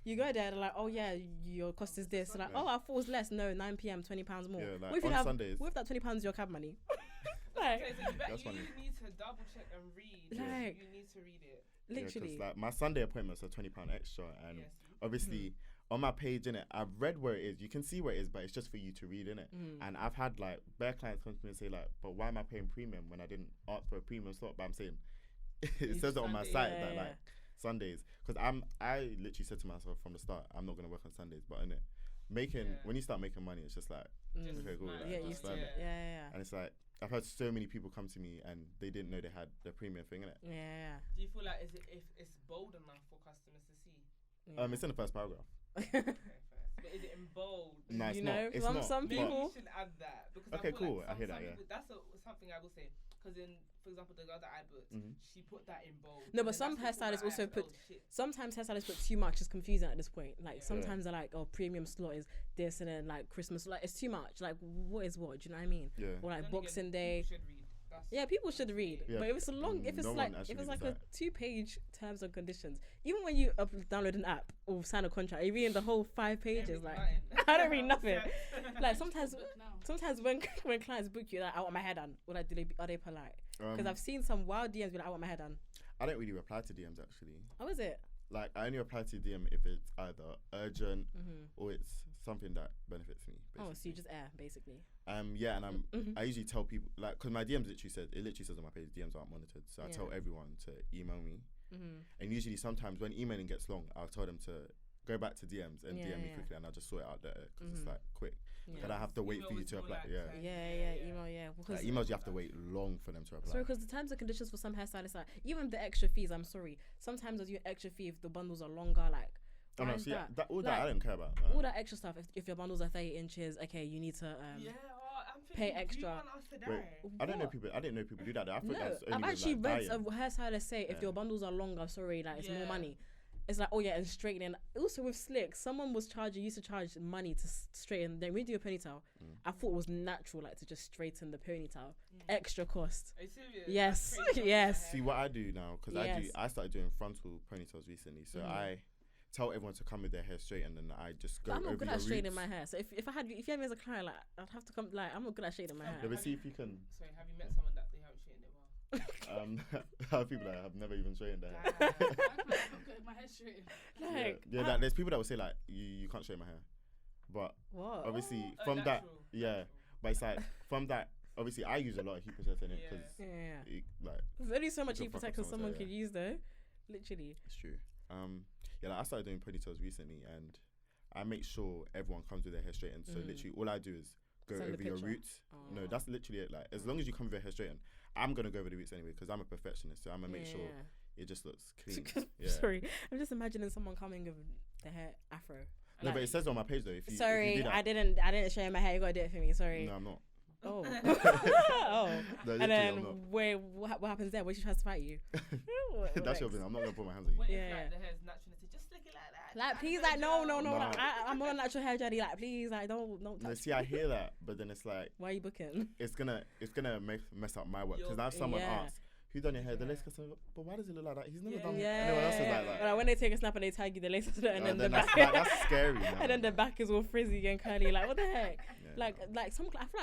You go there, they're like, oh yeah, your cost is this. Like, oh, I thought it was less. No, 9 p.m. £20 more. Yeah, like on Sundays. What if that £20 is your cab money? Like, that's funny. You need to double check and read. Like, you need to read it. Literally. Yeah, like my Sunday appointments are £20 extra, and obviously on my page, innit, I've read where it is. You can see where it is, but it's just for you to read, innit. And I've had like bare clients come to me and say like, but why am I paying premium when I didn't ask for a premium slot? But I'm saying it says it on my site that like Sundays, because I literally said to myself from the start, I'm not gonna work on Sundays. But innit, when you start making money, it's just like okay, cool. Like, used to it. And it's like I've had so many people come to me and they didn't know they had the premium thing, innit. Yeah. Do you feel like if it's bold enough for customers to see? It's in the first paragraph. Okay, but is it in bold? No, it's you not. know, It's not. some Maybe people. you should add that because Okay, I feel cool. Like I hear that. some Yeah. people, that's something I will say. Because for example, the girl that I booked, she put that in bold. No, but some hairstylists also put. Sometimes hairstylists put too much. It's confusing at this point. Like sometimes they're like, oh, premium slot is this, and then like Christmas, like it's too much. Like what is what? Do you know what I mean? Yeah. Or like Boxing Day. Yeah, people should read. Yeah, but if it's a long, if it's no like a 2-page terms and conditions, even when you download an app or sign a contract, you're reading the whole 5 pages. Like I don't read nothing. Like sometimes when clients book you, like I want my hair done, or like are they polite? Because I've seen some wild DMs be like I want my hair done. I don't really reply to DMs actually. Oh, is it? Like I only reply to DM if it's either urgent or it's something that benefits me. Basically. Oh, so you just air basically. Yeah, and I usually tell people like because my DMs literally says on my page DMs aren't monitored, so I tell everyone to email me. And usually sometimes when emailing gets long, I'll tell them to go back to DMs and DM me quickly, and I'll just sort it out there because it's like quick. But I have to wait for you to apply. Email, because emails you have to wait long for them to reply. Sorry, because the terms and conditions for some hairstylists, like even the extra fees. I'm sorry. Sometimes there's your extra fee if the bundles are longer. Like, oh no, see all that I don't care about. All that extra stuff. If your bundles are 30 inches, okay, you need to pay extra. Wait, I didn't know people do that. I thought that's only I've actually read a hairstylist say if your bundles are longer, sorry, like it's more money. It's like, oh yeah, and straightening. Also with slick, someone used to charge money to straighten. Then we do a ponytail. I thought it was natural, like to just straighten the ponytail. Extra cost. Are you serious? Yes, yes. See what I do now, because I started doing frontal ponytails recently. So I tell everyone to come with their hair straightened, and I just go. I'm not over good your at straightening roots. my hair. So if you had me as a client, like I'd have to come. Like I'm not good at straightening my hair. Let me see if you can. Sorry, have you met someone that they haven't straightened it well? I have people that have never even straightened their hair. I can't get my hair straightened. Like, like, there's people that will say like you can't straighten my hair, but what? obviously from that, but it's like from that. Obviously, I use a lot of heat protectant in it because like there's only so much you heat can fuck up protectant someone someone's hair, could use though. Literally. It's true. Like I started doing ponytails recently, and I make sure everyone comes with their hair straightened. So literally, all I do is go Send over your roots. No, that's literally it. Like as long as you come with your hair straightened, I'm gonna go over the roots anyway because I'm a perfectionist. So I'm gonna make sure it just looks clean. Sorry, I'm just imagining someone coming with their hair afro. No, but it says on my page though. If you do that, I didn't show you my hair. You gotta do it for me. Sorry. No, I'm not. Oh. No, and then what happens there? When she tries to fight you? That's your thing. I'm not gonna put my hands on you. What if like the hair's natural? Just lick it like that. Like please, like no. Like, I'm on a natural hair journey. Like please, like don't touch. No, see, I hear that, but then it's like, why are you booking? It's gonna mess up my work because now if someone asks, who done your hair? The lace Casanova. But why does it look like that? He's never done anyone else is like that. Like when they take a snap and they tag you the lace and then the that's, back, that's scary. Man. And then the back is all frizzy and curly. Like what the heck? Like some, I feel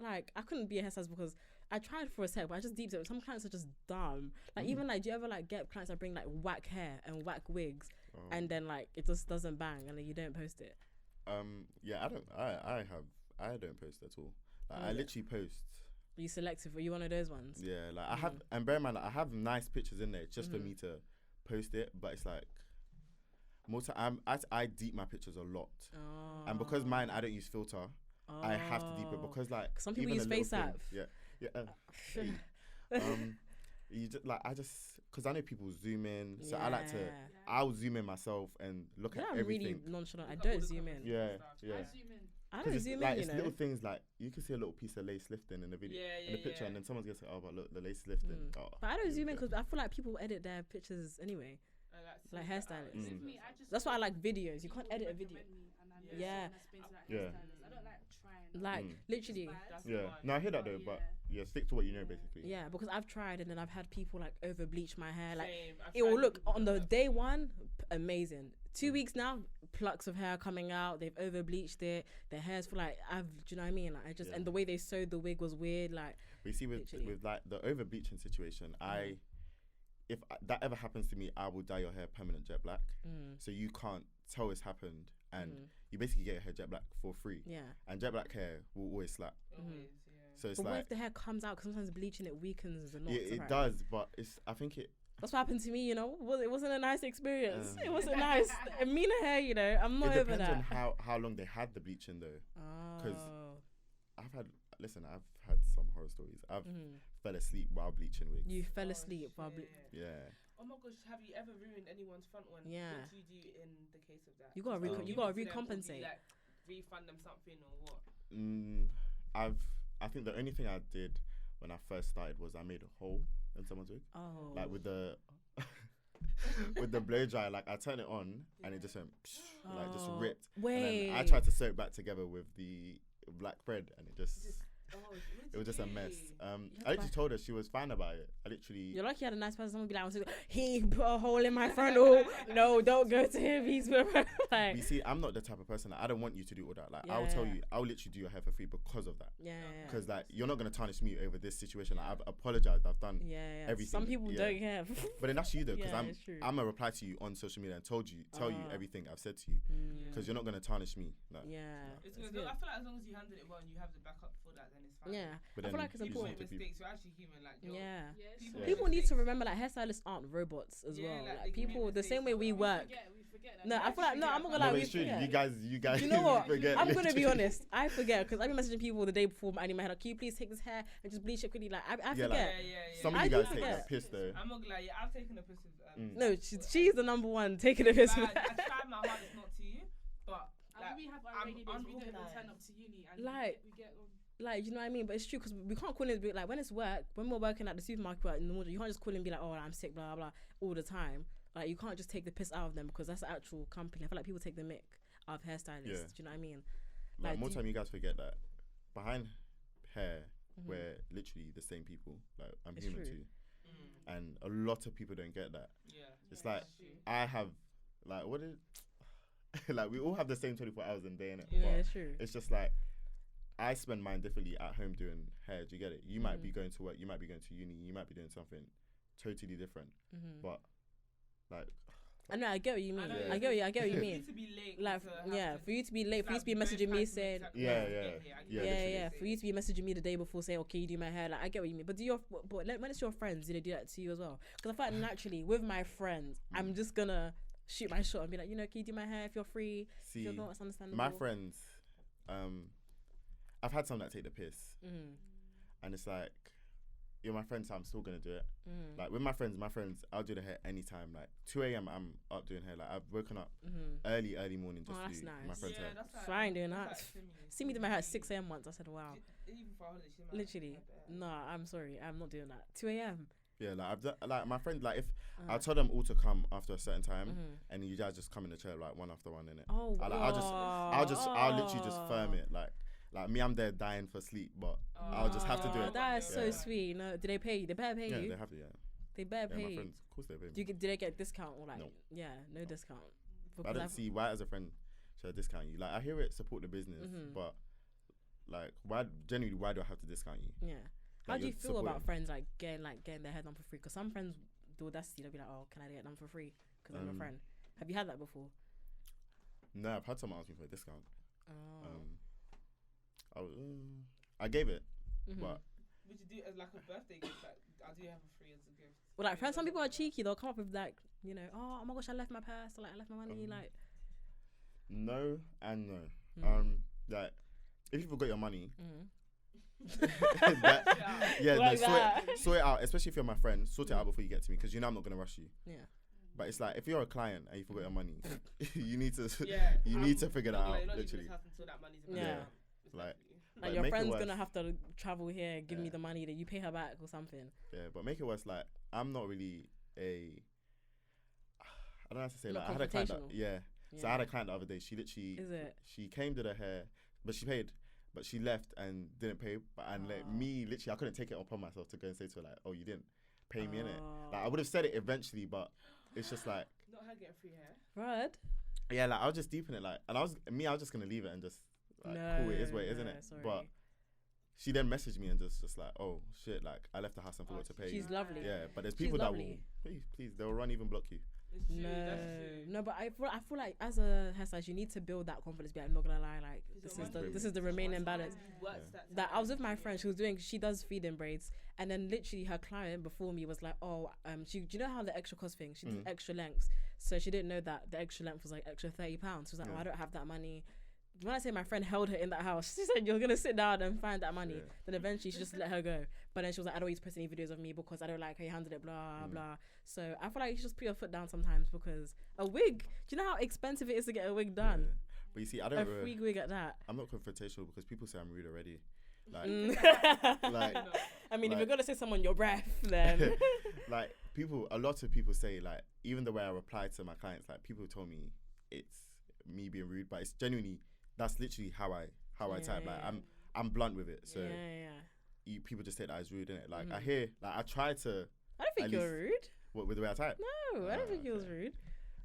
like I couldn't be a hairstylist because I tried for a sec, but I just deeped it. Some clients are just dumb. Like even like, do you ever like get clients that bring like whack hair and whack wigs, and then like it just doesn't bang, and then you don't post it? Yeah, I don't post at all. Like I literally post. Are you selective? Are you one of those ones? Yeah, like I have, and bear in mind, I have nice pictures in there just for me to post it, but it's like more time. I deep my pictures a lot, and because mine I don't use filter. I have to deep it because like some people use FaceApp. You just like because I know people zoom in, so I like to. I'll zoom in myself and look at everything. I'm really nonchalant. I don't zoom in. Yeah. I don't zoom like, in. It's little things like you can see a little piece of lace lifting in the video, in the picture, and then someone's gonna say, "Oh, but look, the lace is lifting." But I don't zoom in because I feel like people edit their pictures anyway. Like hairstylists. That's why I like videos. You can't edit a video. Like literally. No, I hear that though, but stick to what you know basically. Yeah, because I've tried and then I've had people like over bleach my hair. Like it will look on the day one amazing. 2 weeks now, plucks of hair coming out. They've over bleached it. Their hair's for like do you know what I mean? Like I just and the way they sewed the wig was weird. Like but you see with like the over bleaching situation, if that ever happens to me, I will dye your hair permanent jet black. So you can't tell it's happened, and you basically get your hair jet black for free. Yeah. And jet black hair will always slap. Always, So it's but like, what if the hair comes out? Because sometimes bleaching it weakens the knots. yeah, it does, but I think it. That's what happened to me, you know. Well, it wasn't a nice experience. It wasn't nice. Mina hair, you know. I'm not It over depends that. on how long they had the bleaching though. Because Oh. I've had some horror stories. I've fell asleep while bleaching wigs. You fell asleep while Yeah. Oh my gosh, have you ever ruined anyone's front one? Yeah. What do you do in the case of that? You gotta Just you give gotta it to them, or do recompensate. you, like, refund them something or what? I think the only thing I did when I first started was I made a hole in someone's wig. Oh. Like with the with the blow dry, like I turned it on and it just went like just ripped. Wait. And then I tried to sew it back together with the black thread and it just it was just a mess. I literally told her, she was fine about it. I literally. You're lucky you had a nice person. Someone would be like, he put a hole in my front. Oh no, don't go to him. He's like. You see, I'm not the type of person that I don't want you to do all that. Like I'll tell you, I'll literally do your hair for free because of that. Yeah. Because like you're not gonna tarnish me over this situation. Like, I've apologized. I've done everything. Some people don't care. But then that's you though, because true. I'm gonna reply to you on social media and tell you everything I've said to you. Because you're not gonna tarnish me. Like, It's good. I feel like as long as you handle it well and you have the backup for that, then it's fine. Yeah. But I feel like it's important. Mistakes, you're actually human. Like People need to remember like hairstylists aren't robots as well. Like people, the same way we work. We forget. No, I feel like I'm not gonna lie. It's true. You guys. You know what? Forget, I'm gonna be honest. I forget because I've been messaging people the day before I need my hair. Like, can you please take this hair and just bleach it quickly? Like I forget. Like, some of you guys take a piss though. I'm not gonna lie. I've taken a piss with. No, she's the number one taking a piss. I tried my hardest not to you, but like, we have our rainy days. We don't even turn up to uni, and like, we get on. Like, you know what I mean? But it's true because we can't call in and be like, when it's work, when we're working at the supermarket in the morning, you can't just call in and be like, oh, I'm sick, blah, blah, blah, all the time. Like, you can't just take the piss out of them because that's the actual company. I feel like people take the mick out of hairstylists. Do you know what I mean? Like more time you guys forget that behind hair, we're literally the same people. Like, I'm human too. And a lot of people don't get that. It's like, I have, like, what is, like, we all have the same 24 hours in a day, innit? Yeah, it's true. It's just like, I spend mine differently at home doing hair. Do you get it? You might be going to work, you might be going to uni, you might be doing something totally different. But like, I know, I get what you mean. I get what you mean. For you to be late, like, for you to be late, for you to be messaging me saying, for you to be messaging me the day before saying, okay, you do my hair. Like, I get what you mean. But when it's your friends, do they do that to you as well? Because I feel like naturally with my friends, I'm just gonna shoot my shot and be like, you know, can you do my hair if you're free? See, if you're not, it's understandable. my friends, I've had some that take the piss, and it's like, you're my friend, so I'm still gonna do it. Like with my friends, I'll do the hair anytime. Like 2 a.m. I'm up doing hair. Like I've woken up early morning just to do my friend's hair. So I ain't doing that. See me do my hair at 6 a.m. once. I said, wow. Even for holidays, literally, no, I'm sorry, I'm not doing that. 2 a.m. Yeah, like I've done, like my friend, like if I'll tell them all to come after a certain time, and you guys just come in the chair like one after one, innit? Oh, I'll literally just firm it like me, I'm there dying for sleep, but I'll just have to do it. That is so sweet. No, do they pay you? They better pay you. Yeah, they have to. Yeah, they better pay my you. friends, of course they pay me. Did they get a discount or like? No. Yeah, no discount. I don't see why as a friend should I discount you. Like I hear it, support the business, but like why do I have to discount you? Yeah. How do you feel about friends like getting their hair done for free? Because some friends, the audacity, they'll be like, oh, can I get it done for free? Because I'm your friend. Have you had that before? No, I've had someone ask me for a discount. I gave it, but would you do it as like a birthday gift? Like, I do have a free as a gift. Well, like friends, some people are cheeky. They'll come up with like, you know, oh my gosh, I left my purse, or like I left my money, like. No and no. Like if you forgot your money, sort it out. Especially if you're my friend, sort it out before you get to me, because you know I'm not gonna rush you. Yeah. But it's like if you're a client and you forgot your money, you need to need to figure that out. Literally. Like your friend's gonna have to travel here, give me the money, that you pay her back or something. Yeah, but make it worse. Like I'm not really I don't know how to say. Like I had a client. So I had a client the other day. She literally she came to the hair, but she paid. But she left and didn't pay. Me, literally, I couldn't take it upon myself to go and say to her like, "Oh, you didn't pay me, innit?" Like I would have said it eventually, but it's just like not her getting free hair. Right. Yeah, like I was just deep in it, like, and I was just gonna leave it and just like, cool, it is what it is, innit? Sorry. But she then messaged me and just like, oh shit, like I left the house and forgot to pay. She's lovely. Yeah, but there's people that will please they'll run even block you. No, but I feel like as a hairstylist, you need to build that confidence. Be like, I'm not gonna lie, like this is the remaining balance. That I was with my friend, she does feed-in braids, and then literally her client before me was like, oh, do you know how the extra cost thing? She did extra lengths, so she didn't know that the extra length was like extra £30. She was like, oh, I don't have that money. When I say my friend held her in that house, she said, you're gonna sit down and find that money. Then eventually she just let her go. But then she was like, I don't want you to post any videos of me because I don't like how you handled it, blah blah. So I feel like you should just put your foot down sometimes, because a wig, do you know how expensive it is to get a wig done? But you see, I don't a free wig at that. I'm not confrontational because people say I'm rude already. Like, I mean, if you're gonna say someone your breath, then like a lot of people say, like, even the way I reply to my clients, like people told me it's me being rude, but it's genuinely, that's literally how I type. Like I'm blunt with it. So people just take that as rude, innit? Like I hear, like I try to. I don't think you're rude. What, with the way I type? No, I don't think you was rude.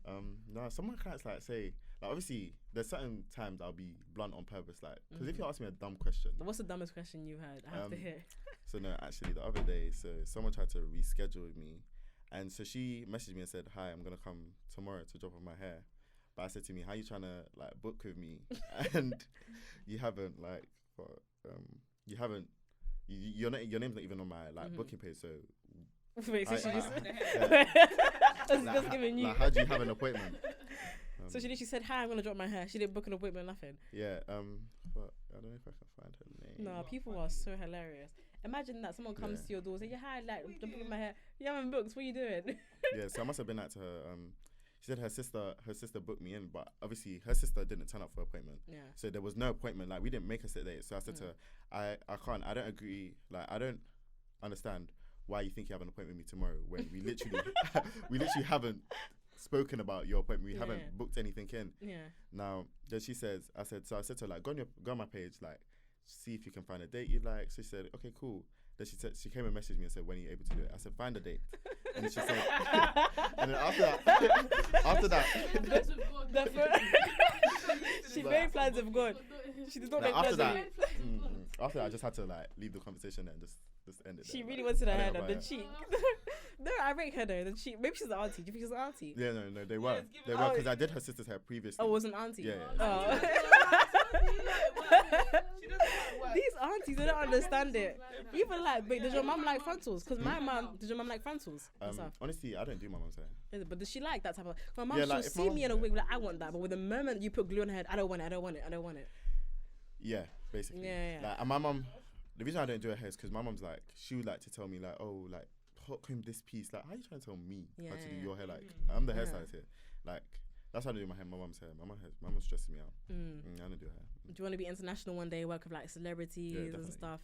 No, some of my clients like say, like obviously there's certain times I'll be blunt on purpose, like because if you ask me a dumb question. What's the dumbest question you heard? I have to hear. So no, actually the other day, so someone tried to reschedule with me, and so she messaged me and said, hi, I'm gonna come tomorrow to drop off my hair. But I said to me, how you trying to like book with me and you haven't like, your name's not even on my like booking page. So wait, so she just giving you. Like, how do you have an appointment? So she said, hi, I'm gonna drop my hair. She didn't book an appointment, nothing. Yeah. But I don't know if I can find her name. No, people are so hilarious. Imagine that someone comes to your door and say, yeah, hi, like book my hair. You haven't booked. What are you doing? Yeah. So I must have been out to her. She said her sister booked me in, but obviously her sister didn't turn up for appointment. Yeah. So there was no appointment. Like we didn't make a set date. So I said to her, I don't agree. Like I don't understand why you think you have an appointment with me tomorrow when we literally haven't spoken about your appointment. We haven't booked anything in. Yeah. Now then she says, I said to her, like, go on my page, like see if you can find a date you'd like. So she said, okay, cool. Then she came and messaged me and said, when are you able to do it? I said, find a date. And then she said, and then after that, she made plans of God. She did not make plans of me. After that, I just had to like leave the conversation and just end it. She really wanted her head on the cheek. No, I rate her though. The cheek. Maybe she's an auntie. Do you think she's an auntie? Yeah, no, they were because I did her sister's hair previously. Oh, it was an auntie. Yeah. Oh. These aunties, they don't understand it. Even like, but does your mum like frontals? Because my mum, does your mum like frontals? Honestly, I don't do my mum's hair. But does she like that type of? My mum, she'll see me in a wig like, I want that, but with the moment you put glue on her head, I don't want it. Yeah, basically. Yeah. Like, and my mum, the reason I don't do her hair is because my mum's like, she would like to tell me like, oh, like hot comb this piece. Like, how are you trying to tell me how to do your hair? Like, I'm the hairstylist here. Like, that's how I do my hair. My mum's hair. My mum stresses me out. I don't do her hair. Do you want to be international one day? Work with like celebrities and stuff.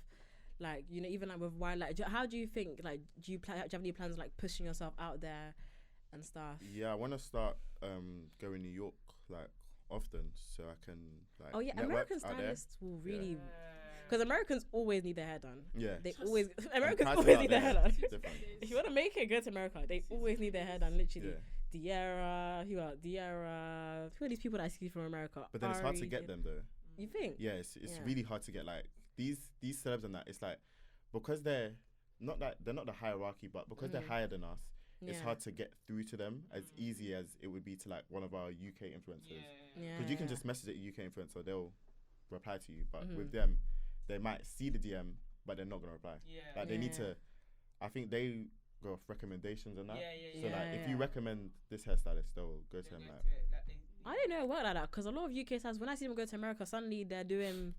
Like, you know, even like with wildlife. How do you think? Like, do you have any plans like pushing yourself out there and stuff? Yeah, I want to start going New York like often so I can like. Oh yeah, American stylists will really. Because Americans always need their hair done. Yeah. Americans always need their hair done. If you want to make it, go to America. They always need their hair done, literally. Yeah. Who are these people that I see from America? But then it's hard to get them though. You think? Yeah, it's really hard to get like these celebs and that. It's like, because they're not the hierarchy, but because they're higher than us, it's hard to get through to them as easy as it would be to like one of our UK influencers. Because you can just message a UK influencer, they'll reply to you. But with them, they might see the DM, but they're not gonna reply. Like they need to. I think they go off recommendations and that. So like, if you recommend this hairstylist, they'll go to him. Like, I didn't know it worked like that, because a lot of UK stylists, when I see them go to America, suddenly they're doing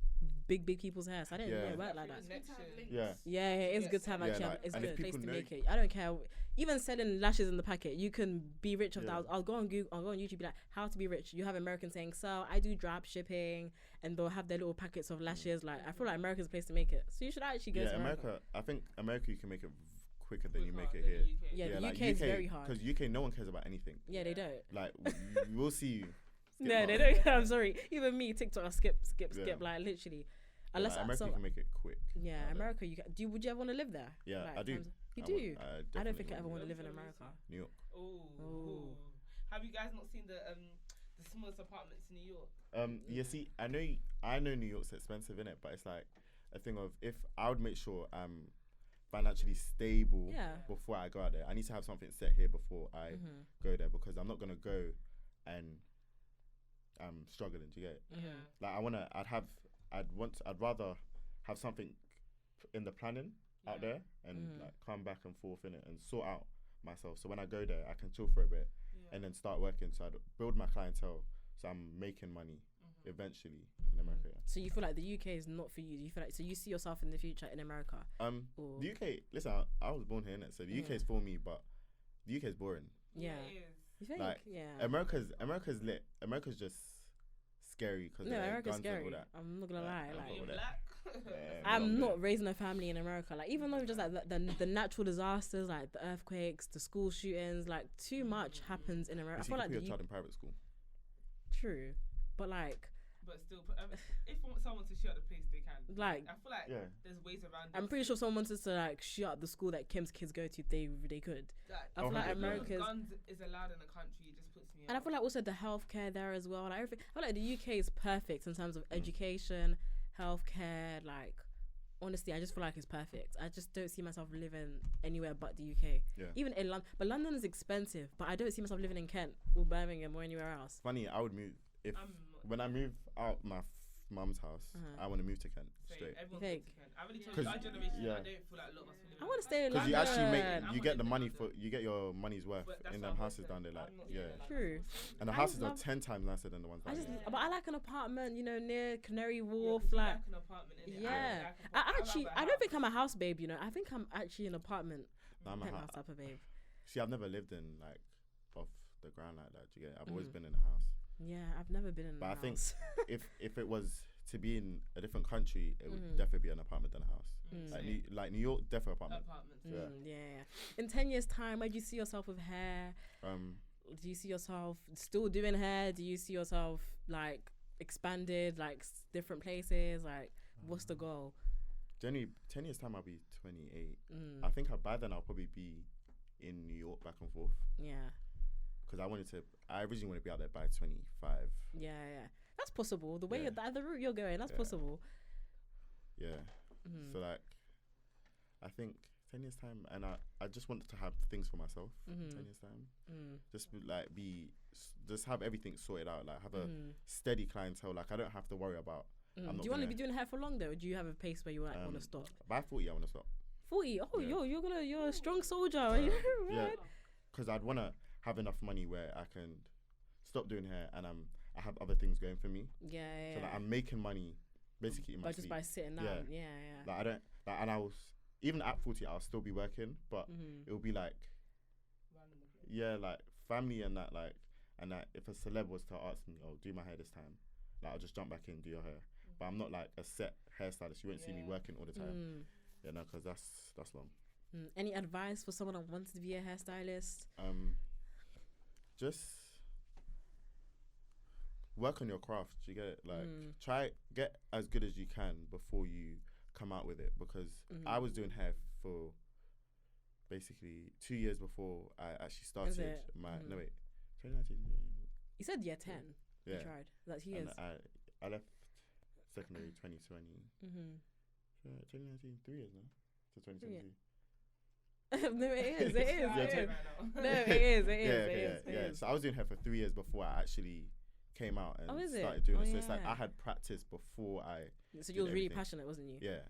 big people's hair. So I didn't know it worked like that. Yeah, it's good to have actually. It's a good place to make it. I don't care. Even selling lashes in the packet, you can be rich off that. I'll go on Google, I'll go on YouTube, be like, how to be rich. You have Americans saying, so I do drop shipping, and they'll have their little packets of lashes. Like, I feel like America's a place to make it. So you should actually go to America. I think America, you can make it quicker than you make it here. Yeah, the UK is very hard. Because UK, no one cares about anything. Yeah, they don't. Like, we'll see you. No, they don't. I'm sorry. Even me, TikTok, I skip. Like, literally. Unless America, you can make it quick. Yeah, America, you can. Would you ever want to live there? Yeah, like, I do. You do? I don't think I ever want to live in America. New York. Oh. Have you guys not seen the smallest apartments in New York? Yeah, see, I know New York's expensive, innit? But it's like, a thing of if I would make sure I'm financially stable before I go out there. I need to have something set here before I go there, because I'm not gonna go and I'm struggling. Do you get it? Like I'd rather have something in the planning out there and like come back and forth in it and sort out myself. So when I go there, I can chill for a bit and then start working. So I'd build my clientele, so I'm making money eventually in America. So you feel like the UK is not for you? Do you feel like, so you see yourself in the future in America? The UK, listen, I was born here, innit? So the UK is for me, but the UK is boring. Yeah. You think? Like, America's lit. America's just scary because America's guns scary. and all that. I'm not gonna lie. Are you Like, black? I'm not raising a family in America. Like, even though just like the natural disasters, like the earthquakes, the school shootings, like too much happens in America. I feel like you put your child in private school. True, but like. But still, if someone wants to shoot up the place, they can. Like, I feel like there's ways around it. I'm pretty sure someone wanted to like shoot up the school that Kim's kids go to. They could. I feel like America's guns is allowed in the country. It just puts me. And I feel like also the healthcare there as well. Like everything. I feel like the UK is perfect in terms of education, healthcare. Like, honestly, I just feel like it's perfect. I just don't see myself living anywhere but the UK. Yeah. Even in London, but London is expensive. But I don't see myself living in Kent or Birmingham or anywhere else. Funny, I would move if. When I move out my mum's house, I want to move to Kent straight. Everyone moves to Kent. I really told you, our generation, I don't feel like a lot of us will live. I want to stay in London. Because you actually you get the money you get your money's worth in them houses down there. Like, True. And the houses are 10 times nicer than the ones down there. But I like an apartment, you know, near Canary Wharf. You like an apartment, innit? I don't think I'm a house babe, you know. I think I'm actually an apartment. I'm a penthouse type of babe. See, I've never lived in like off the ground like that. Do you get it? I've always been in a house. Yeah, I've never been in a house. But I think if it was to be in a different country, it would definitely be an apartment than a house. Like New York, definitely apartment. Yeah. In 10 years' time, where do you see yourself with hair? Do you see yourself still doing hair? Do you see yourself like expanded, like different places? Like, what's the goal? Generally, 10 years' time, I'll be 28. I think by then I'll probably be in New York back and forth. Yeah. Because I originally wanted to be out there by 25. Yeah. That's possible. The way the route you're going, that's possible. Yeah. So like, I think 10 years time, and I just wanted to have things for myself. 10 years time, just have everything sorted out. Like have a steady clientele. Like I don't have to worry about. Do you want to be doing hair for long though? Or do you have a pace where you like want to stop? By 40, I want to stop. 40. Oh, you're a strong soldier. Right. Yeah. Because I'd want to have enough money where I can stop doing hair and I have other things going for me. Yeah. So like I'm making money basically in my sleep. Just by sitting down. Yeah. Like I don't like, and I was even at 40 I'll still be working, but it will be like like family and that, like, and that if a celeb was to ask me, oh, do my hair this time, like I'll just jump back in and do your hair. But I'm not like a set hairstylist. You won't see me working all the time. Yeah, no, because that's long. Any advice for someone that wants to be a hairstylist? Just work on your craft. You get it? Like try get as good as you can before you come out with it, because I was doing hair for basically 2 years before I actually started my 2019. You said year 10. Yeah, you tried. That's years. I left secondary 2020. 2019, 3 years now to 2022. No, it is. It is. So I was doing hair for 3 years before I actually came out and started doing it. So it's like I had practice before I. So you were really passionate, wasn't you? Yeah.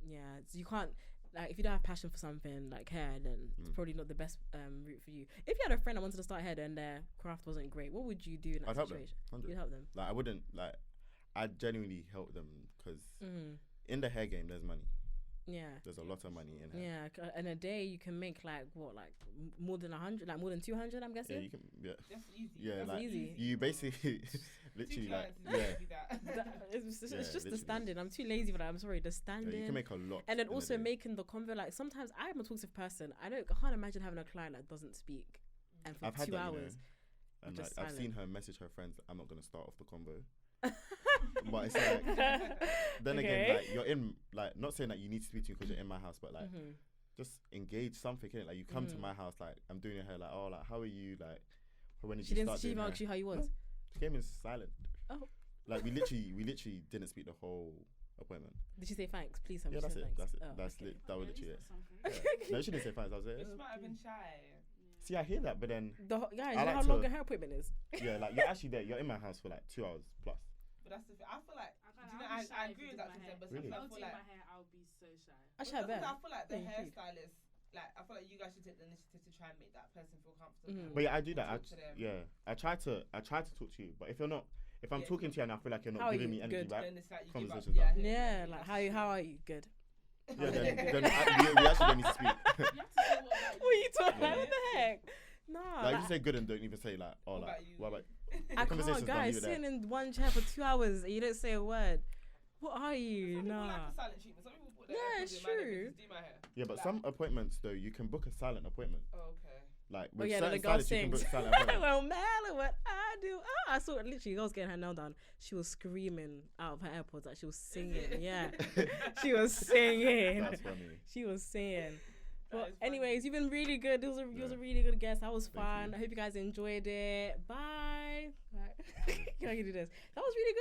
Yeah. So you can't, like, if you don't have passion for something like hair, then it's probably not the best route for you. If you had a friend that wanted to start hair and their craft wasn't great, what would you do in that situation? You'd help them. Like I wouldn't like. I'd genuinely help them because in the hair game there's money. Yeah, there's a lot of money in hair. Yeah, in a day you can make like more than 100, like more than 200. I'm guessing. Yeah, you can. Yeah, that's easy. Yeah, that's like easy. You basically, literally it's just the standing. I'm too lazy for that. I'm sorry, the standing. Yeah, you can make a lot. And then also making the convo. Like sometimes I'm a talkative person. I can't imagine having a client that doesn't speak, and for I've 2 hours. And like I've seen her message her friends. I'm not gonna start off the convo. But it's like then again, like you're in, like, not saying that you need to speak to me because you're in my house, but like just engage something in it. Like you come to my house, like I'm doing your hair, like, oh, like how are you, like when did you start doing hair? She asked you how you was. She came in silent. Oh, like we literally didn't speak the whole appointment. Did she say thanks? Please tell me. Yeah, that's she it. said That's it. thanks. Oh, That's okay. that was literally it. Something. No, she didn't say thanks. I was like, She might have been shy. see, I hear that, but then Guys, you I know like how to- long a hair appointment is? yeah, like you're actually there. You're in my house for like 2 hours plus. But that's the thing. I feel like, I'll be shy I if agree you with did that my to hair. them, but Really? sometimes I If feel you did like, my hair, I'll be so shy. Actually, I bet. I feel like the Thank you. hairstylist, like, I feel like you guys should take the initiative to try and make that person feel comfortable. But yeah, I do that. Talk to them. I try to talk to you, but if I'm Yeah. talking to you and I feel like you're How not are giving you? me energy Good. back, Then it's like you give up. conversation's Yeah, done. Yeah, like how are you? Good. yeah, then we actually don't need to speak. You have to say what about What are you talking Yeah. about? What the heck? Nah. Like if you say good and don't even say like, oh, What like, about you? what about? I conversation's can't, done, guys. leave it there. Sitting in one chair for 2 hours and you don't say a word. What are you? Some people Nah. like a silent treatment. Some people put their Yeah, AirPods it's in my ear true. and just do my hair. Yeah, but Like- some appointments though, you can book a silent appointment. Oh, okay. Like Oh with yeah, then the certain girl stylists, you can book sings. silent appointments. Well, man, what I do. Oh, I saw it literally. Girls getting her nail done. She was screaming out of her AirPods, like she was singing. Yeah, she was singing. That's funny. She was singing. That But is funny. anyways, you've been really good. It was a Yeah. really good guest. That was Thank fun. you. I hope you guys enjoyed it. Bye. Right. Can I do this? That was really good.